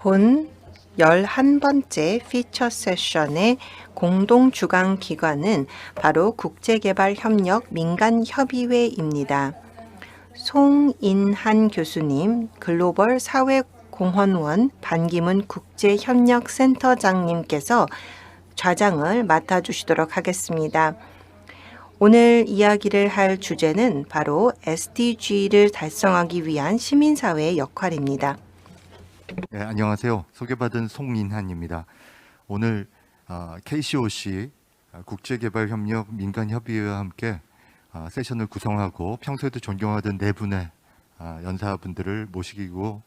본 11번째 피처 세션의 공동 주관 기관은 바로 국제개발협력 민간협의회입니다. 송인한 교수님, 글로벌 사회공헌원 반기문 국제협력센터장님께서 좌장을 맡아주시도록 하겠습니다. 오늘 이야기를 할 주제는 바로 SDG를 달성하기 위한 시민사회의 역할입니다. 네, 안녕하세요. 소개받은 송인한입니다. 오늘 KCOC 국제개발협력 민간협의회와 함께 세션을 구성하고 평소에도 존경하던 네 분의 연사분들을 모시고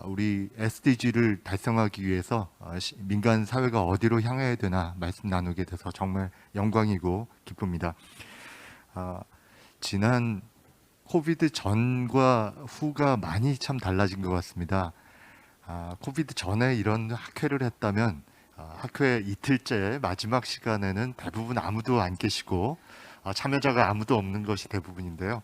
우리 SDG를 달성하기 위해서 민간 사회가 어디로 향해야 되나 말씀 나누게 돼서 정말 영광이고 기쁩니다. 지난 코비드 전과 후가 많이 참 달라진 것 같습니다. 코비드 전에 이런 학회를 했다면 학회 이틀째 마지막 시간에는 대부분 아무도 안 계시고 참여자가 아무도 없는 것이 대부분인데요.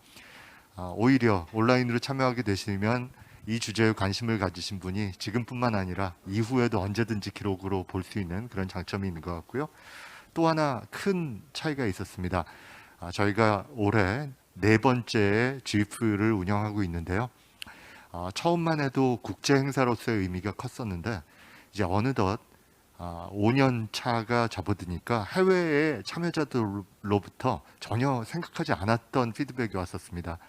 오히려 온라인으로 참여하게 되시면 이 주제에 관심을 가지신 분이 지금뿐만 아니라 이후에도 언제든지 기록으로 볼 수 있는 그런 장점이 있는 것 같고요. 또 하나 큰 차이가 있었습니다. 저희가 올해 네 번째 GIF를 운영하고 있는데요. 처음만 해도 국제 행사로서의 의미가 컸었는데 이제 어느덧 5년 차가 접어드니까 해외의 참여자들로부터 전혀 생각하지 않았던 피드백이 왔었습니다.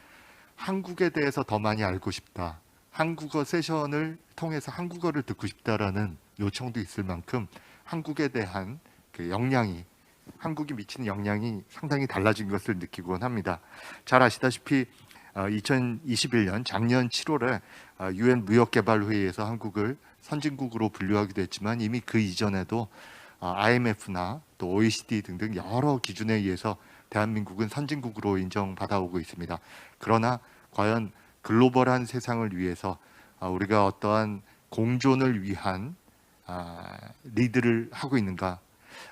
한국에 대해서 더 많이 알고 싶다. 한국어 세션을 통해서 한국어를 듣고 싶다라는 요청도 있을 만큼 한국에 대한 그 영향이, 한국이 미치는 영향이 상당히 달라진 것을 느끼곤 합니다. 잘 아시다시피 2021년 작년 7월에 UN 무역개발회의에서 한국을 선진국으로 분류하기도 했지만 이미 그 이전에도 IMF나 또 OECD 등등 여러 기준에 의해서 대한민국은 선진국으로 인정받아오고 있습니다. 그러나 과연 글로벌한 세상을 위해서 우리가 어떠한 공존을 위한 리드를 하고 있는가?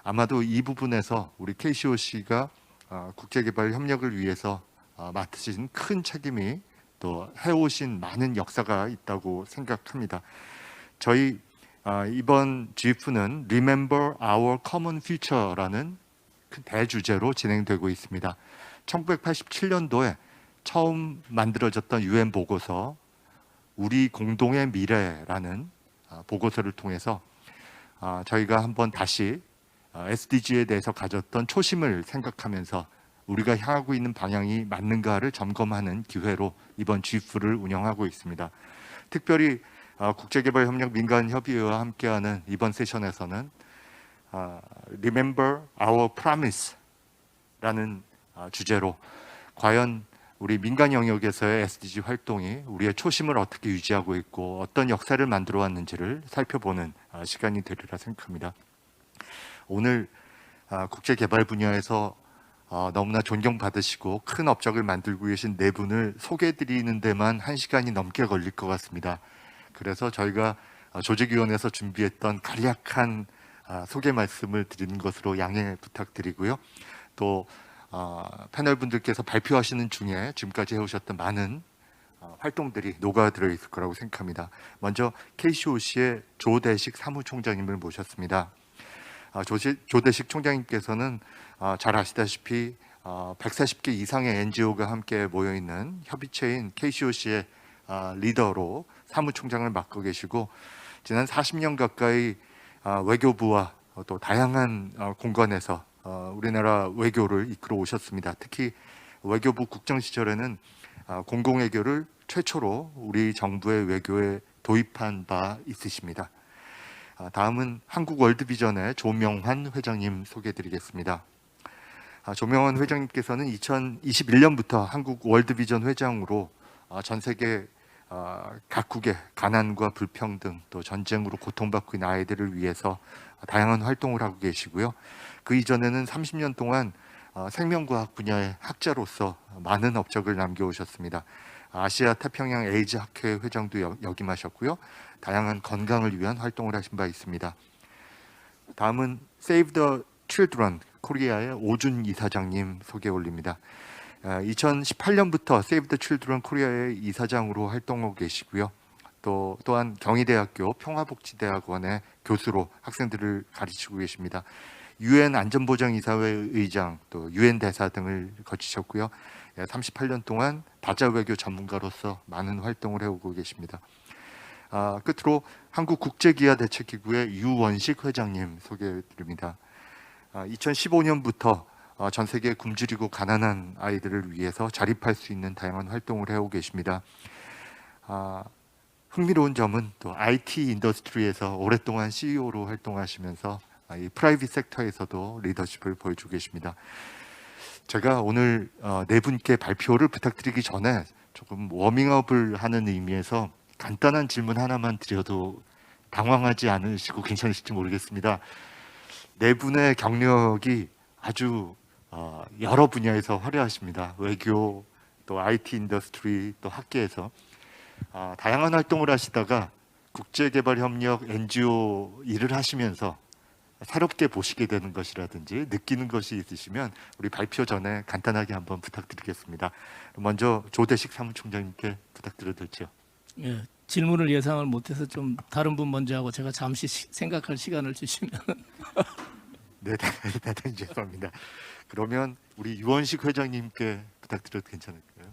아마도 이 부분에서 우리 KCOC가 국제개발 협력을 위해서 맡으신 큰 책임이 또 해오신 많은 역사가 있다고 생각합니다. 저희 이번 GIF는 Remember Our Common Future라는 큰 대주제로 진행되고 있습니다. 1987년도에 처음 만들어졌던 UN 보고서 우리 공동의 미래라는 보고서를 통해서 저희가 한번 다시 SDG에 대해서 가졌던 초심을 생각하면서 우리가 향하고 있는 방향이 맞는가를 점검하는 기회로 이번 GIF를 운영하고 있습니다. 특별히 국제개발협력 민간협의회와 함께하는 이번 세션에서는 Remember Our Promise라는 주제로 과연 우리 민간 영역에서의 SDG 활동이 우리의 초심을 어떻게 유지하고 있고 어떤 역사를 만들어 왔는지를 살펴보는 시간이 되리라 생각합니다. 오늘 국제개발 분야에서 너무나 존경받으시고 큰 업적을 만들고 계신 네 분을 소개해드리는 데만 1시간이 넘게 걸릴 것 같습니다. 그래서 저희가 조직위원회에서 준비했던 간략한 소개 말씀을 드리는 것으로 양해 부탁드리고요. 또 패널 분들께서 발표하시는 중에 지금까지 해오셨던 많은 활동들이 녹아들어 있을 거라고 생각합니다. 먼저 KCOC의 조대식 사무총장님을 모셨습니다. 조대식 총장님께서는 잘 아시다시피 140개 이상의 NGO가 함께 모여있는 협의체인 KCOC의 리더로 사무총장을 맡고 계시고 지난 40년 가까이 외교부와 또 다양한 공간에서 우리나라 외교를 이끌어 오셨습니다. 특히 외교부 국정 시절에는 공공외교를 최초로 우리 정부의 외교에 도입한 바 있으십니다. 다음은 한국월드비전의 조명환 회장님 소개해드리겠습니다. 조명환 회장님께서는 2021년부터 한국월드비전 회장으로 전 세계 각국의 가난과 불평등 또 전쟁으로 고통받고 있는 아이들을 위해서 다양한 활동을 하고 계시고요. 그 이전에는 30년 동안 생명과학 분야의 학자로서 많은 업적을 남겨오셨습니다. 아시아 태평양 에이즈 학회 회장도 역임하셨고요. 다양한 건강을 위한 활동을 하신 바 있습니다. 다음은 Save the Children 코리아의 오준 이사장님 소개 올립니다. 2018년부터 Save the Children 코리아의 이사장으로 활동하고 계시고요. 또한 경희대학교 평화복지대학원의 교수로 학생들을 가르치고 계십니다. 유엔 안전보장이사회 의장, 또 유엔 대사 등을 거치셨고요. 38년 동안 바자 외교 전문가로서 많은 활동을 해오고 계십니다. 끝으로 한국국제기아대책기구의 유원식 회장님 소개해드립니다. 2015년부터 전 세계 굶주리고 가난한 아이들을 위해서 자립할 수 있는 다양한 활동을 해오고 계십니다. 흥미로운 점은 또 IT 인더스트리에서 오랫동안 CEO로 활동하시면서 이 프라이빗 섹터에서도 리더십을 보여주고 계십니다. 제가 오늘 네 분께 발표를 부탁드리기 전에 조금 워밍업을 하는 의미에서 간단한 질문 하나만 드려도 당황하지 않으시고 괜찮으실지 모르겠습니다. 네 분의 경력이 아주 여러 분야에서 화려하십니다. 외교, 또 IT 인더스트리, 또 학계에서 다양한 활동을 하시다가 국제개발협력 NGO 일을 하시면서 새롭게 보시게 되는 것이라든지 느끼는 것이 있으시면 우리 발표 전에 간단하게 한번 부탁드리겠습니다. 먼저 조대식 사무총장님께 부탁드려도 되죠? 예, 질문을 예상을 못해서 좀 다른 분 먼저 하고 제가 잠시 생각할 시간을 주시면. 네, 대단히 죄송합니다. 그러면 우리 유원식 회장님께 부탁드려도 괜찮을까요?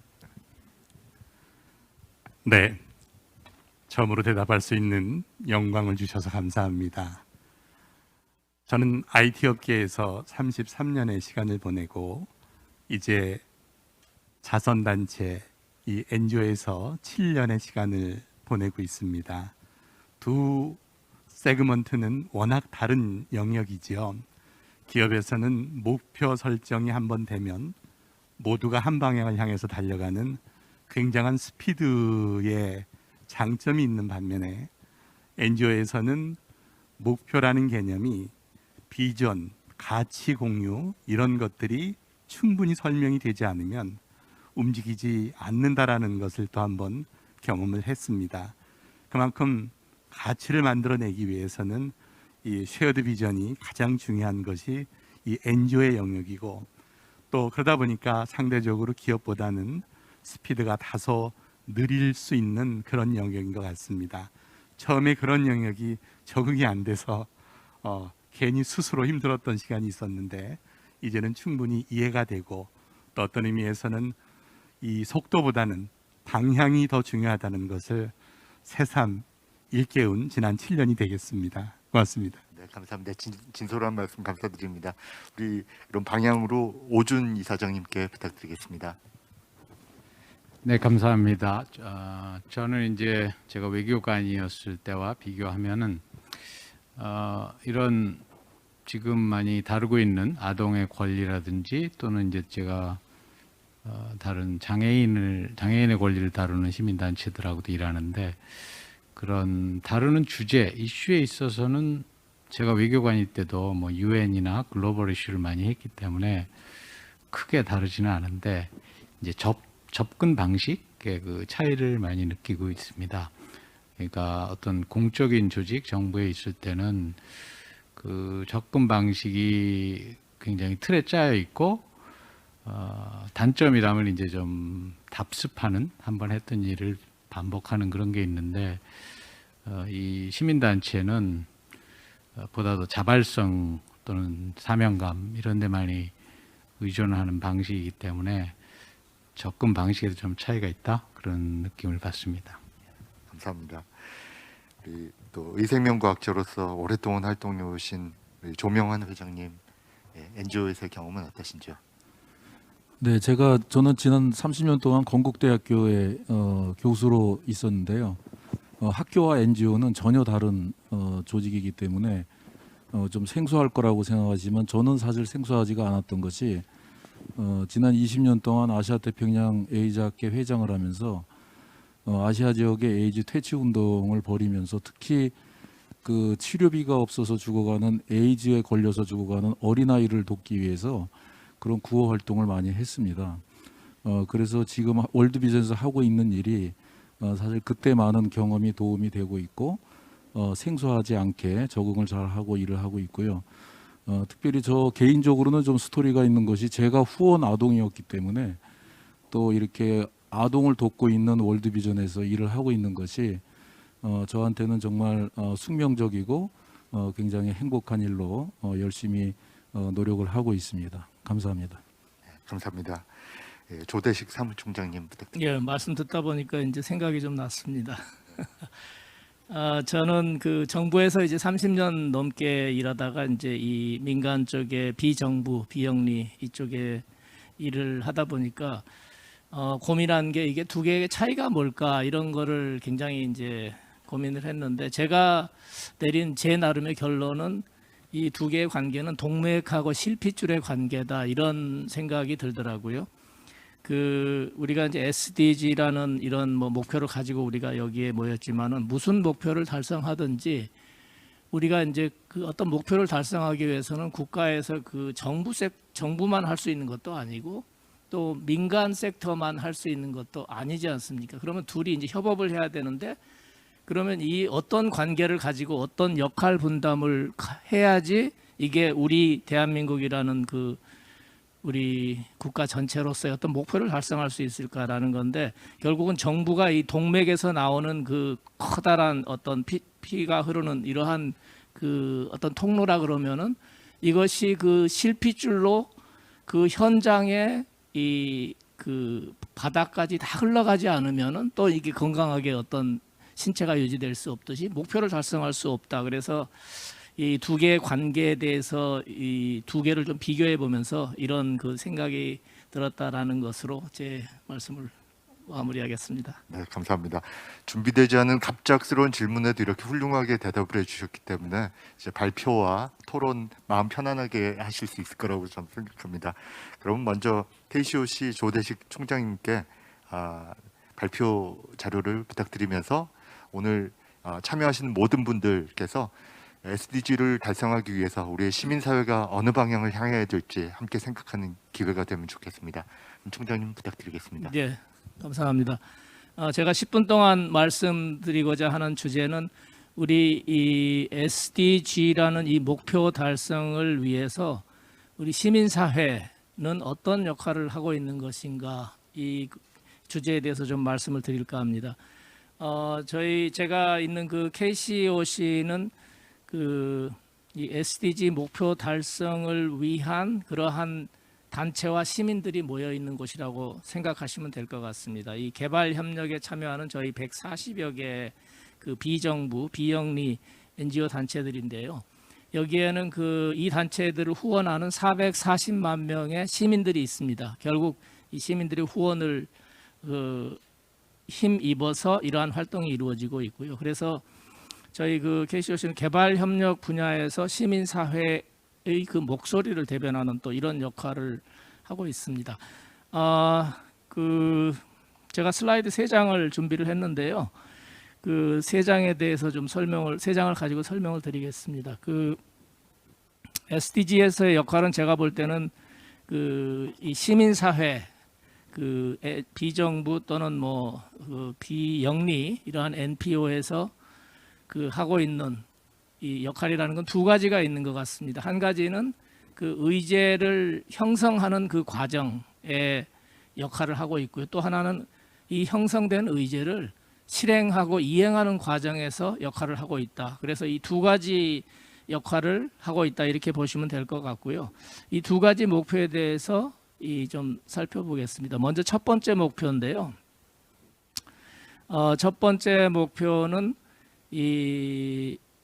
네, 처음으로 대답할 수 있는 영광을 주셔서 감사합니다. 저는 IT 업계에서 33년의 시간을 보내고 이제 자선단체 이 NGO에서 7년의 시간을 보내고 있습니다. 두 세그먼트는 워낙 다른 영역이지요. 기업에서는 목표 설정이 한번 되면 모두가 한 방향을 향해서 달려가는 굉장한 스피드의 장점이 있는 반면에 NGO에서는 목표라는 개념이 비전, 가치 공유 이런 것들이 충분히 설명이 되지 않으면 움직이지 않는다라는 것을 또 한번 경험을 했습니다. 그만큼 가치를 만들어내기 위해서는 이 쉐어드 비전이 가장 중요한 것이 이 NGO의 영역이고, 또 그러다 보니까 상대적으로 기업보다는 스피드가 다소 느릴 수 있는 그런 영역인 것 같습니다. 처음에 그런 영역이 적응이 안 돼서 괜히 스스로 힘들었던 시간이 있었는데 이제는 충분히 이해가 되고, 또 어떤 의미에서는 이 속도보다는 방향이 더 중요하다는 것을 새삼 일깨운 지난 7년이 되겠습니다. 고맙습니다. 네, 감사합니다. 진솔한 말씀 감사드립니다. 우리 이런 방향으로 오준 이사장님께 부탁드리겠습니다. 네, 감사합니다. 저는 이제 제가 외교관이었을 때와 비교하면은 이런 지금 많이 다루고 있는 아동의 권리라든지 또는 이제 제가 다른 장애인의 권리를 다루는 시민단체들하고도 일하는데, 그런 다루는 주제, 이슈에 있어서는 제가 외교관일 때도 뭐 유엔이나 글로벌 이슈를 많이 했기 때문에 크게 다르지는 않은데, 이제 접근 방식의 그 차이를 많이 느끼고 있습니다. 그러니까 어떤 공적인 조직, 정부에 있을 때는 그 접근 방식이 굉장히 틀에 짜여 있고, 단점이라면 이제 좀 답습하는, 한번 했던 일을 반복하는 그런 게 있는데, 이 시민단체는 보다 더 자발성 또는 사명감 이런 데 많이 의존하는 방식이기 때문에 접근 방식에도 좀 차이가 있다, 그런 느낌을 받습니다. 감사합니다. 우리 또 의생명과학자로서 오랫동안 활동해 오신 조명환 회장님, NGO에서의 경험은 어떠신지요? 네, 저는 지난 30년 동안 건국대학교에 교수로 있었는데요. 학교와 NGO는 전혀 다른 조직이기 때문에 좀 생소할 거라고 생각하지만, 저는 사실 생소하지가 않았던 것이 지난 20년 동안 아시아 태평양 에이즈 학회 회장을 하면서 아시아 지역의 에이즈 퇴치 운동을 벌이면서, 특히 그 치료비가 없어서 죽어가는, 에이즈에 걸려서 죽어가는 어린아이를 돕기 위해서 그런 구호 활동을 많이 했습니다. 그래서 지금 월드비전에서 하고 있는 일이 사실 그때 많은 경험이 도움이 되고 있고, 생소하지 않게 적응을 잘 하고 일을 하고 있고요. 특별히 저 개인적으로는 좀 스토리가 있는 것이, 제가 후원 아동이었기 때문에 또 이렇게 아동을 돕고 있는 월드비전에서 일을 하고 있는 것이 저한테는 정말 숙명적이고 굉장히 행복한 일로 열심히 노력을 하고 있습니다. 감사합니다. 감사합니다. 예, 조대식 사무총장님 부탁드립니다. 예, 말씀 듣다 보니까 이제 생각이 좀 났습니다. 저는 그 정부에서 이제 30년 넘게 일하다가 이제 이 민간 쪽에 비정부, 비영리 이쪽에 일을 하다 보니까 고민한 게 이게 두 개의 차이가 뭘까 이런 거를 굉장히 이제 고민을 했는데 제가 내린 제 나름의 결론은 이 두 개의 관계는 동맥하고 실핏줄의 관계다 이런 생각이 들더라고요. 그 우리가 이제 SDG라는 이런 뭐 목표를 가지고 우리가 여기에 모였지만은 무슨 목표를 달성하든지 우리가 이제 그 어떤 목표를 달성하기 위해서는 국가에서 그 정부만 할 수 있는 것도 아니고 또 민간 섹터만 할 수 있는 것도 아니지 않습니까? 그러면 둘이 이제 협업을 해야 되는데 그러면 이 어떤 관계를 가지고 어떤 역할 분담을 해야지 이게 우리 대한민국이라는 그 우리 국가 전체로서의 어떤 목표를 달성할 수 있을까라는 건데 결국은 정부가 이 동맥에서 나오는 그 커다란 어떤 피가 흐르는 이러한 그 어떤 통로라 그러면은 이것이 그 실핏줄로 그 현장에 이 그 바닥까지 다 흘러가지 않으면은 또 이게 건강하게 어떤 신체가 유지될 수 없듯이 목표를 달성할 수 없다. 그래서 이 두 개의 관계에 대해서 이 두 개를 좀 비교해 보면서 이런 그 생각이 들었다라는 것으로 제 말씀을 마무리하겠습니다. 네, 감사합니다. 준비되지 않은 갑작스러운 질문에도 이렇게 훌륭하게 대답을 해주셨기 때문에 이제 발표와 토론 마음 편안하게 하실 수 있을 거라고 저는 생각합니다. 그럼 먼저 KCOC 조대식 총장님께 발표 자료를 부탁드리면서 오늘 참여하시는 모든 분들께서 SDG를 달성하기 위해서 우리의 시민사회가 어느 방향을 향해야 될지 함께 생각하는 기회가 되면 좋겠습니다. 총장님 부탁드리겠습니다. 네, 감사합니다. 제가 10분 동안 말씀드리고자 하는 주제는 우리 이 SDG라는 이 목표 달성을 위해서 우리 시민사회는 어떤 역할을 하고 있는 것인가 이 주제에 대해서 좀 말씀을 드릴까 합니다. 제가 있는 그 KCOC는 이 SDG 목표 달성을 위한 그러한 단체와 시민들이 모여 있는 곳이라고 생각하시면 될 것 같습니다. 이 개발 협력에 참여하는 저희 140여 개의 그 비정부, 비영리 NGO 단체들인데요. 여기에는 이 단체들을 후원하는 440만 명의 시민들이 있습니다. 결국 이 시민들의 후원을 힘입어서 이러한 활동이 이루어지고 있고요. 그래서 저희 그 KCOC는 개발 협력 분야에서 시민 사회의 그 목소리를 대변하는 또 이런 역할을 하고 있습니다. 제가 슬라이드 3장을 준비를 했는데요. 그 3장에 대해서 좀 3장을 가지고 설명을 드리겠습니다. 그 SDG에서의 역할은 제가 볼 때는 이 시민 사회 비정부 또는 비영리 이러한 NPO에서 하고 있는 이 역할이라는 건 두 가지가 있는 것 같습니다. 한 가지는 그 의제를 형성하는 그 과정의 역할을 하고 있고요. 또 하나는 이 형성된 의제를 실행하고 이행하는 과정에서 역할을 하고 있다. 그래서 이 두 가지 역할을 하고 있다 이렇게 보시면 될 것 같고요. 이 두 가지 목표에 대해서 좀 살펴보겠습니다. 먼저 첫 번째 목표인데요. 첫 번째 목표는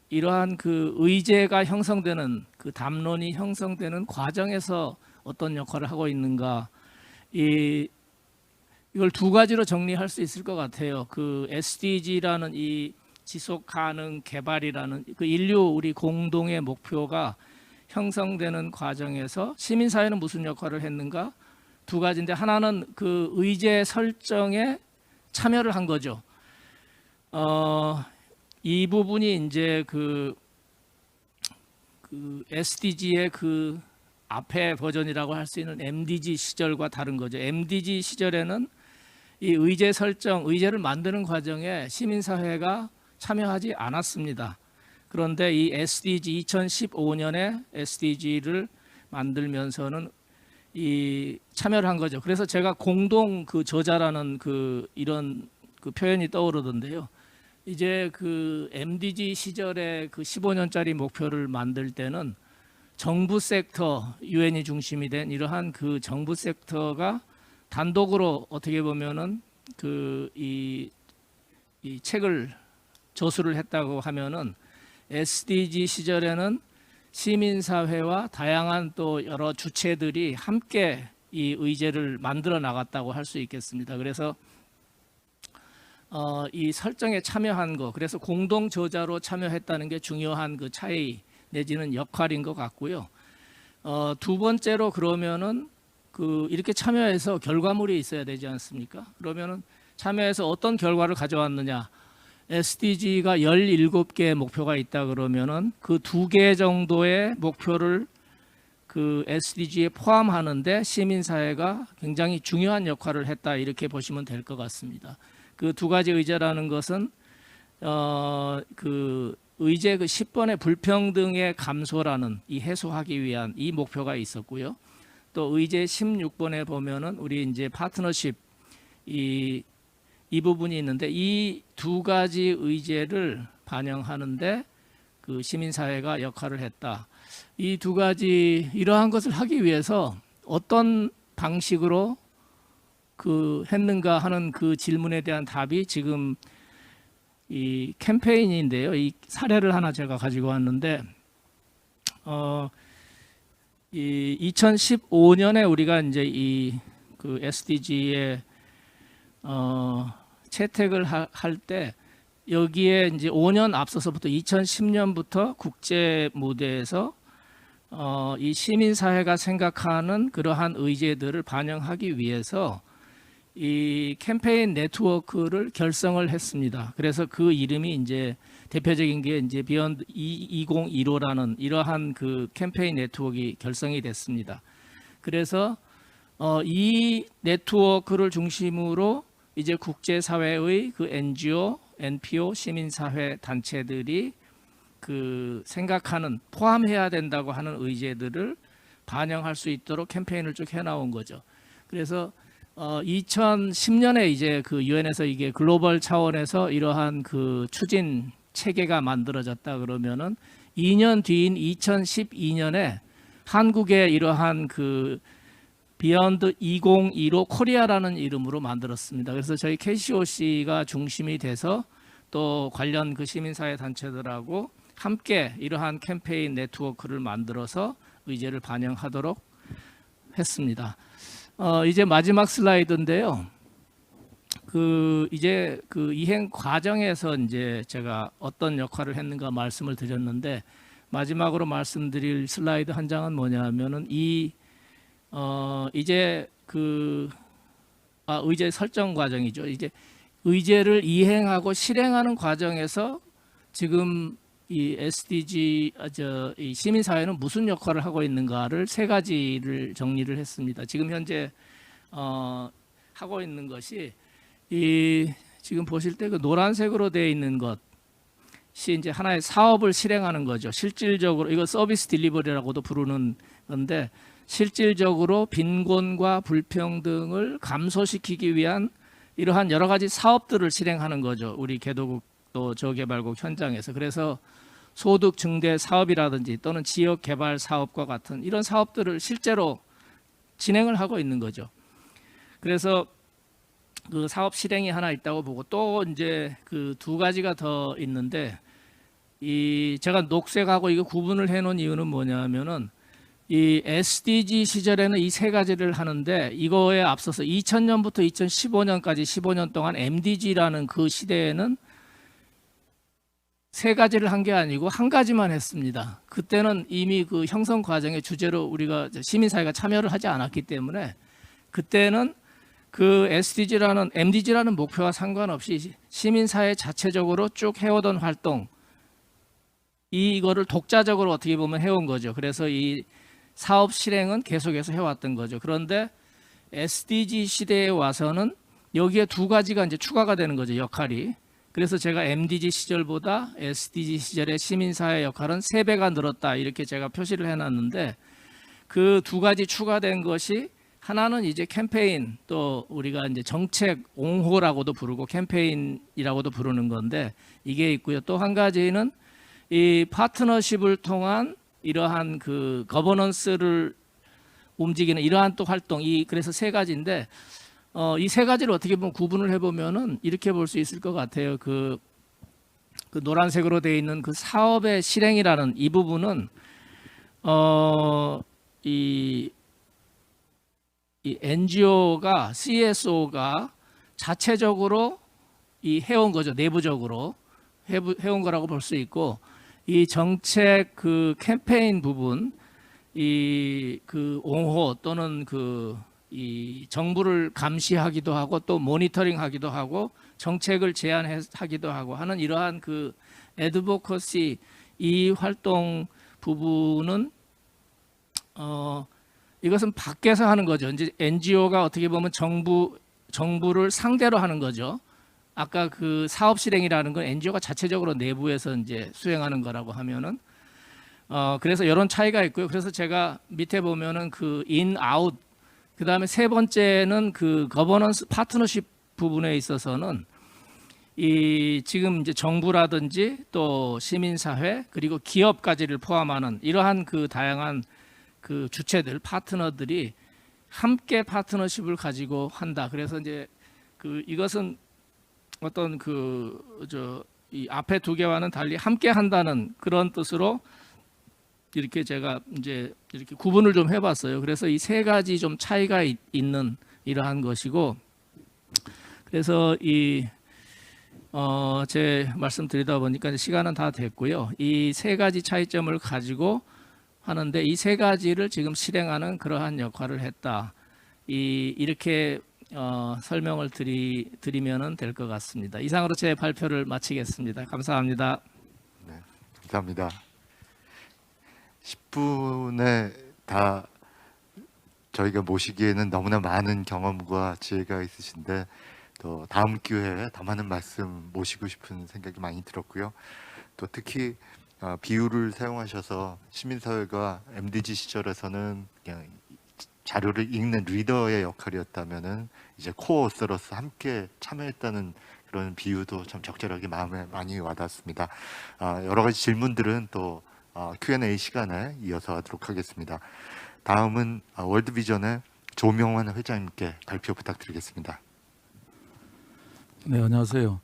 이러한 그 의제가 형성되는 그 담론이 형성되는 과정에서 어떤 역할을 하고 있는가 이걸 두 가지로 정리할 수 있을 것 같아요. 그 SDG라는 이 지속 가능 개발이라는 그 인류 우리 공동의 목표가 형성되는 과정에서 시민사회는 무슨 역할을 했는가 두 가지인데 하나는 그 의제 설정에 참여를 한 거죠. 이 부분이 이제 그 SDG의 그 앞에 버전이라고 할 수 있는 MDG 시절과 다른 거죠. MDG 시절에는 이 의제 설정, 의제를 만드는 과정에 시민사회가 참여하지 않았습니다. 그런데 이 SDG 2015년에 SDG를 만들면서는 참여를 한 거죠. 그래서 제가 공동 저자라는 이런 표현이 떠오르던데요. 이제 그 MDG 시절에 그 15년짜리 목표를 만들 때는 정부 섹터, 유엔이 중심이 된 이러한 그 정부 섹터가 단독으로 어떻게 보면은 이 책을 저술을 했다고 하면은 SDG 시절에는 시민사회와 다양한 또 여러 주체들이 함께 이 의제를 만들어 나갔다고 할 수 있겠습니다. 그래서 이 설정에 참여한 거, 그래서 공동 저자로 참여했다는 게 중요한 그 차이 내지는 역할인 것 같고요. 두 번째로 그러면은 이렇게 참여해서 결과물이 있어야 되지 않습니까? 그러면은 참여해서 어떤 결과를 가져왔느냐? SDG가 17개의 목표가 있다 그러면은 그 2개 정도의 목표를 그 SDG에 포함하는데 시민사회가 굉장히 중요한 역할을 했다 이렇게 보시면 될 것 같습니다. 그 2가지 의제라는 것은 그 의제 그 10번의 불평등의 감소라는 이 해소하기 위한 이 목표가 있었고요. 또 의제 16번에 보면은 우리 이제 파트너십 이 부분이 있는데 이 2가지 의제를 반영하는데 그 시민사회가 역할을 했다. 이 2가지 이러한 것을 하기 위해서 어떤 방식으로 했는가 하는 그 질문에 대한 답이 지금 이 캠페인인데요. 이 사례를 하나 제가 가지고 왔는데 이 2015년에 우리가 이제 그 SDG에 채택을 할 때 여기에 이제 5년 앞서서부터 2010년부터 국제 무대에서 이 시민사회가 생각하는 그러한 의제들을 반영하기 위해서 이 캠페인 네트워크를 결성을 했습니다. 그래서 그 이름이 이제 대표적인 게 이제 비욘드 2015라는 이러한 그 캠페인 네트워크가 결성이 됐습니다. 그래서 이 네트워크를 중심으로 이제 국제사회의 그 NGO, NPO, 시민사회 단체들이 그 생각하는 포함해야 된다고 하는 의제들을 반영할 수 있도록 캠페인을 쭉 해나온 거죠. 그래서 2010년에 이제 그 유엔에서 이게 글로벌 차원에서 이러한 그 추진 체계가 만들어졌다 그러면은 2년 뒤인 2012년에 한국의 이러한 그 비욘드 2015 코리아라는 이름으로 만들었습니다. 그래서 저희 KCOC가 중심이 돼서 또 관련 그 시민사회 단체들하고 함께 이러한 캠페인 네트워크를 만들어서 의제를 반영하도록 했습니다. 이제 마지막 슬라이드인데요. 이제 그 이행 과정에서 이제 제가 어떤 역할을 했는가 말씀을 드렸는데 마지막으로 말씀드릴 슬라이드 한 장은 뭐냐면은 이제 의제 설정 과정이죠. 이제 의제를 이행하고 실행하는 과정에서 지금 이 SDG 이 시민사회는 무슨 역할을 하고 있는가를 3가지를 정리를 했습니다. 지금 현재 하고 있는 것이 지금 보실 때 그 노란색으로 되어 있는 것이 이제 하나의 사업을 실행하는 거죠. 실질적으로 이거 서비스 딜리버리라고도 부르는 건데 실질적으로 빈곤과 불평등을 감소시키기 위한 이러한 여러 가지 사업들을 실행하는 거죠. 우리 개도국 또 저개발국 현장에서. 그래서 소득 증대 사업이라든지 또는 지역 개발 사업과 같은 이런 사업들을 실제로 진행을 하고 있는 거죠. 그래서 그 사업 실행이 하나 있다고 보고 또 이제 그 2가지가 더 있는데 제가 녹색하고 이거 구분을 해 놓은 이유는 뭐냐면은 이 SDG 시절에는 이 3가지를 하는데 이거에 앞서서 2000년부터 2015년까지 15년 동안 MDG라는 그 시대에는 3가지를 한 게 아니고 1가지만 했습니다. 그때는 이미 그 형성 과정의 주제로 우리가 시민사회가 참여를 하지 않았기 때문에 그때는 그 MDG라는 목표와 상관없이 시민사회 자체적으로 쭉 해오던 활동 이거를 독자적으로 어떻게 보면 해온 거죠. 그래서 이 사업 실행은 계속해서 해왔던 거죠. 그런데 SDG 시대에 와서는 여기에 2가지가 이제 추가가 되는 거죠. 역할이. 그래서 제가 MDG 시절보다 SDG 시절의 시민사회 역할은 3배가 늘었다 이렇게 제가 표시를 해놨는데 그 2가지 추가된 것이 하나는 이제 캠페인, 또 우리가 이제 정책 옹호라고도 부르고 캠페인이라고도 부르는 건데 이게 있고요. 또 한 가지는 이 파트너십을 통한 이러한 그 거버넌스를 움직이는 이러한 또 활동, 그래서 세 가지인데 이 세 가지를 어떻게 보면 구분을 해보면은 이렇게 볼 수 있을 것 같아요. 그 노란색으로 되어 있는 그 사업의 실행이라는 이 부분은 이 NGO가 CSO가 자체적으로 해온 거죠. 내부적으로 해온 거라고 볼 수 있고, 이 정책 그 캠페인 부분, 그 옹호 또는 이 정부를 감시하기도 하고 또 모니터링하기도 하고 정책을 제안하기도 하고 하는 이러한 그 애드보커시 이 활동 부분은 이것은 밖에서 하는 거죠. 이제 NGO가 어떻게 보면 정부를 상대로 하는 거죠. 아까 그 사업 실행이라는 건 NGO가 자체적으로 내부에서 이제 수행하는 거라고 하면은 그래서 이런 차이가 있고요. 그래서 제가 밑에 보면은 그 인, 아웃, 그 다음에 세 번째는 그 거버넌스 파트너십 부분에 있어서는 지금 이제 정부라든지 또 시민사회 그리고 기업까지를 포함하는 이러한 그 다양한 그 주체들, 파트너들이 함께 파트너십을 가지고 한다. 그래서 이제 이것은 어떤 이 앞에 두 개와는 달리 함께 한다는 그런 뜻으로 이렇게 제가 이제 이렇게 구분을 좀 해봤어요. 그래서 이 세 가지 좀 차이가 있는 이러한 것이고, 그래서 제 말씀드리다 보니까 시간은 다 됐고요. 이 세 가지 차이점을 가지고 하는데 이 세 가지를 지금 실행하는 그러한 역할을 했다. 이렇게 설명을 드리면 될 것 같습니다. 이상으로 제 발표를 마치겠습니다. 감사합니다. 네, 감사합니다. 10분에 다 저희가 모시기에는 너무나 많은 경험과 지혜가 있으신데 또 다음 기회에 더 많은 말씀 모시고 싶은 생각이 많이 들었고요. 또 특히 비유를 사용하셔서 시민사회가 MDG 시절에서는 그냥 자료를 읽는 리더의 역할이었다면은 이제 코어서로서 함께 참여했다는 그런 비유도 참 적절하게 마음에 많이 와닿습니다. 여러 가지 질문들은 또 Q&A 시간에 이어서 하도록 하겠습니다. 다음은 월드비전의 조명환 회장님께 발표 부탁드리겠습니다. 네, 안녕하세요.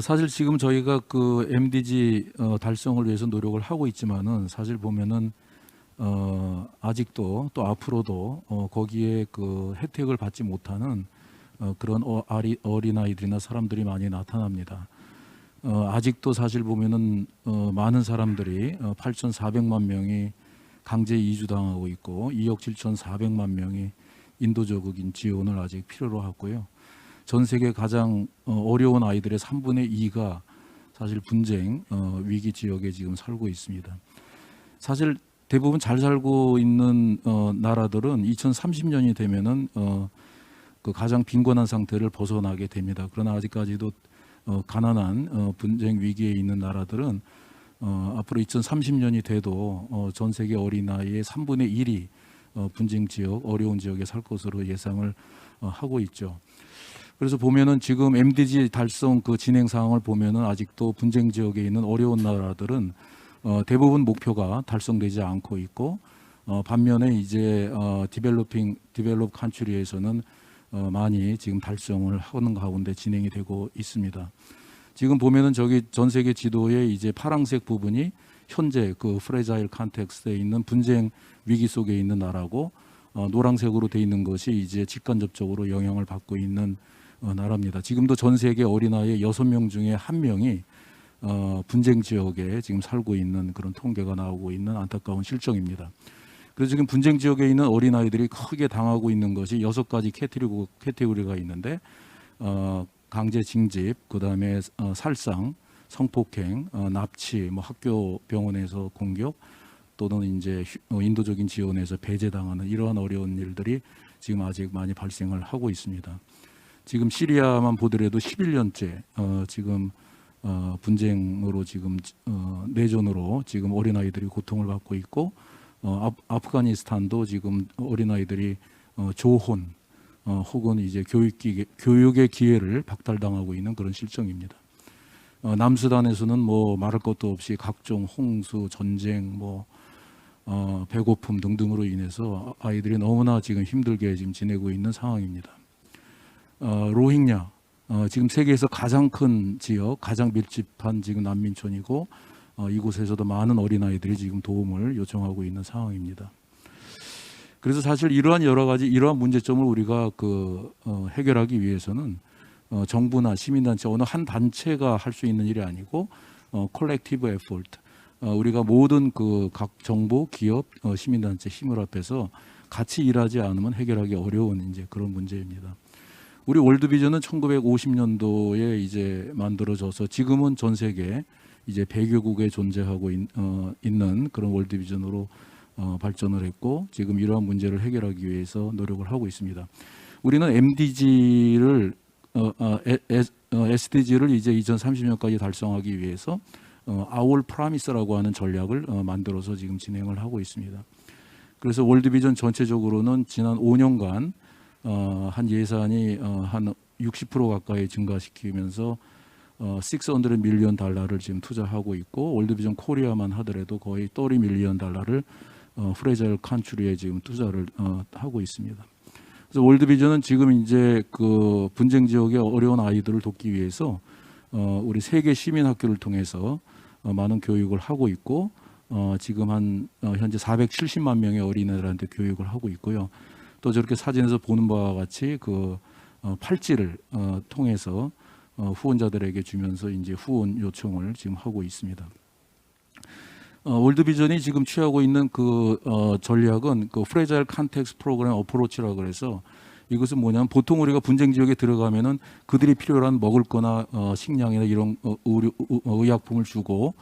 사실 지금 저희가 그 MDG 달성을 위해서 노력을 하고 있지만은 사실 보면은 아직도 또 앞으로도 거기에 그 혜택을 받지 못하는 그런 어린아이들이나 사람들이 많이 나타납니다. 아직도 사실 보면은 많은 사람들이 8,400만 명이 강제 이주당하고 있고 2억 7,400만 명이 인도적인 지원을 아직 필요로 하고요. 전 세계 가장 어려운 아이들의 3분의 2가 사실 분쟁 위기 지역에 지금 살고 있습니다. 사실 대부분 잘 살고 있는 나라들은 2030년이 되면은 그 가장 빈곤한 상태를 벗어나게 됩니다. 그러나 아직까지도 가난한 분쟁 위기에 있는 나라들은 앞으로 2030년이 돼도 전 세계 어린아이의 3분의 1이 분쟁 지역, 어려운 지역에 살 것으로 예상을 하고 있죠. 그래서 보면은 지금 MDG 달성 그 진행 상황을 보면은 아직도 분쟁 지역에 있는 어려운 나라들은 대부분 목표가 달성되지 않고 있고 반면에 이제 디벨롭 컨트리에서는 많이 지금 달성을 하는 가운데 진행이 되고 있습니다. 지금 보면은 저기 전 세계 지도에 이제 파란색 부분이 현재 그 프레자일 컨텍스트에 있는 분쟁 위기 속에 있는 나라고 노란색으로 돼 있는 것이 이제 직간접적으로 영향을 받고 있는 나라입니다. 지금도 전 세계 어린아이 6명 중에 1명이 분쟁 지역에 지금 살고 있는 그런 통계가 나오고 있는 안타까운 실정입니다. 그래서 지금 분쟁 지역에 있는 어린아이들이 크게 당하고 있는 것이 6가지 캐테고리가 있는데 강제 징집, 그다음에 살상, 성폭행, 납치, 뭐 학교 병원에서 공격 또는 이제 인도적인 지원에서 배제당하는 이러한 어려운 일들이 지금 아직 많이 발생을 하고 있습니다. 지금 시리아만 보더라도 11년째 지금 분쟁으로 지금 내전으로 지금 어린아이들이 고통을 받고 있고 아프가니스탄도 지금 어린아이들이 조혼 혹은 이제 교육의 기회를 박탈당하고 있는 그런 실정입니다. 남수단에서는 뭐 말할 것도 없이 각종 홍수, 전쟁, 배고픔 등등으로 인해서 아이들이 너무나 지금 힘들게 지금 지내고 있는 상황입니다. 로힝야, 지금 세계에서 가장 큰 지역, 가장 밀집한 지금 난민촌이고 이곳에서도 많은 어린아이들이 지금 도움을 요청하고 있는 상황입니다. 그래서 사실 이러한 여러 가지 이러한 문제점을 우리가 해결하기 위해서는 정부나 시민단체 어느 한 단체가 할 수 있는 일이 아니고 컬렉티브 에포트, 우리가 모든 각 정부, 기업, 시민단체 힘을 합해서 같이 일하지 않으면 해결하기 어려운 이제 그런 문제입니다. 우리 월드비전은 1950년도에 이제 만들어져서 지금은 전 세계 이제 100여국에 존재하고 있는 그런 월드비전으로 발전을 했고 지금 이러한 문제를 해결하기 위해서 노력을 하고 있습니다. 우리는 MDG를 SDG를 이제 2030년까지 달성하기 위해서 Our Promise라고 하는 전략을 만들어서 지금 진행을 하고 있습니다. 그래서 월드비전 전체적으로는 지난 5년간 한 예산이 한 60% 가까이 증가시키면서 $600 밀리언 지금 투자하고 있고 월드비전 코리아만 하더라도 거의 $30 밀리언 프레자일 컨트리에 지금 투자를 하고 있습니다. 그래서 월드비전은 지금 이제 분쟁 지역의 어려운 아이들을 돕기 위해서 우리 세계 시민학교를 통해서 많은 교육을 하고 있고 지금 현재 470만 명의 어린이들한테 교육을 하고 있고요. 또 저렇게 사진에서 보는 바와 같이 팔찌를 통해서 후원자들에게 주면서 이제 후원 요청을 지금 하고 있습니다. 월드비전이 지금 취하고 있는 전략은 프레자일 컨텍스트 프로그램 어프로치라고 그래서 이것은 뭐냐면 보통 우리가 분쟁 지역에 들어가면은 그들이 필요한 먹을 거나 식량이나 이런 의약품을 주고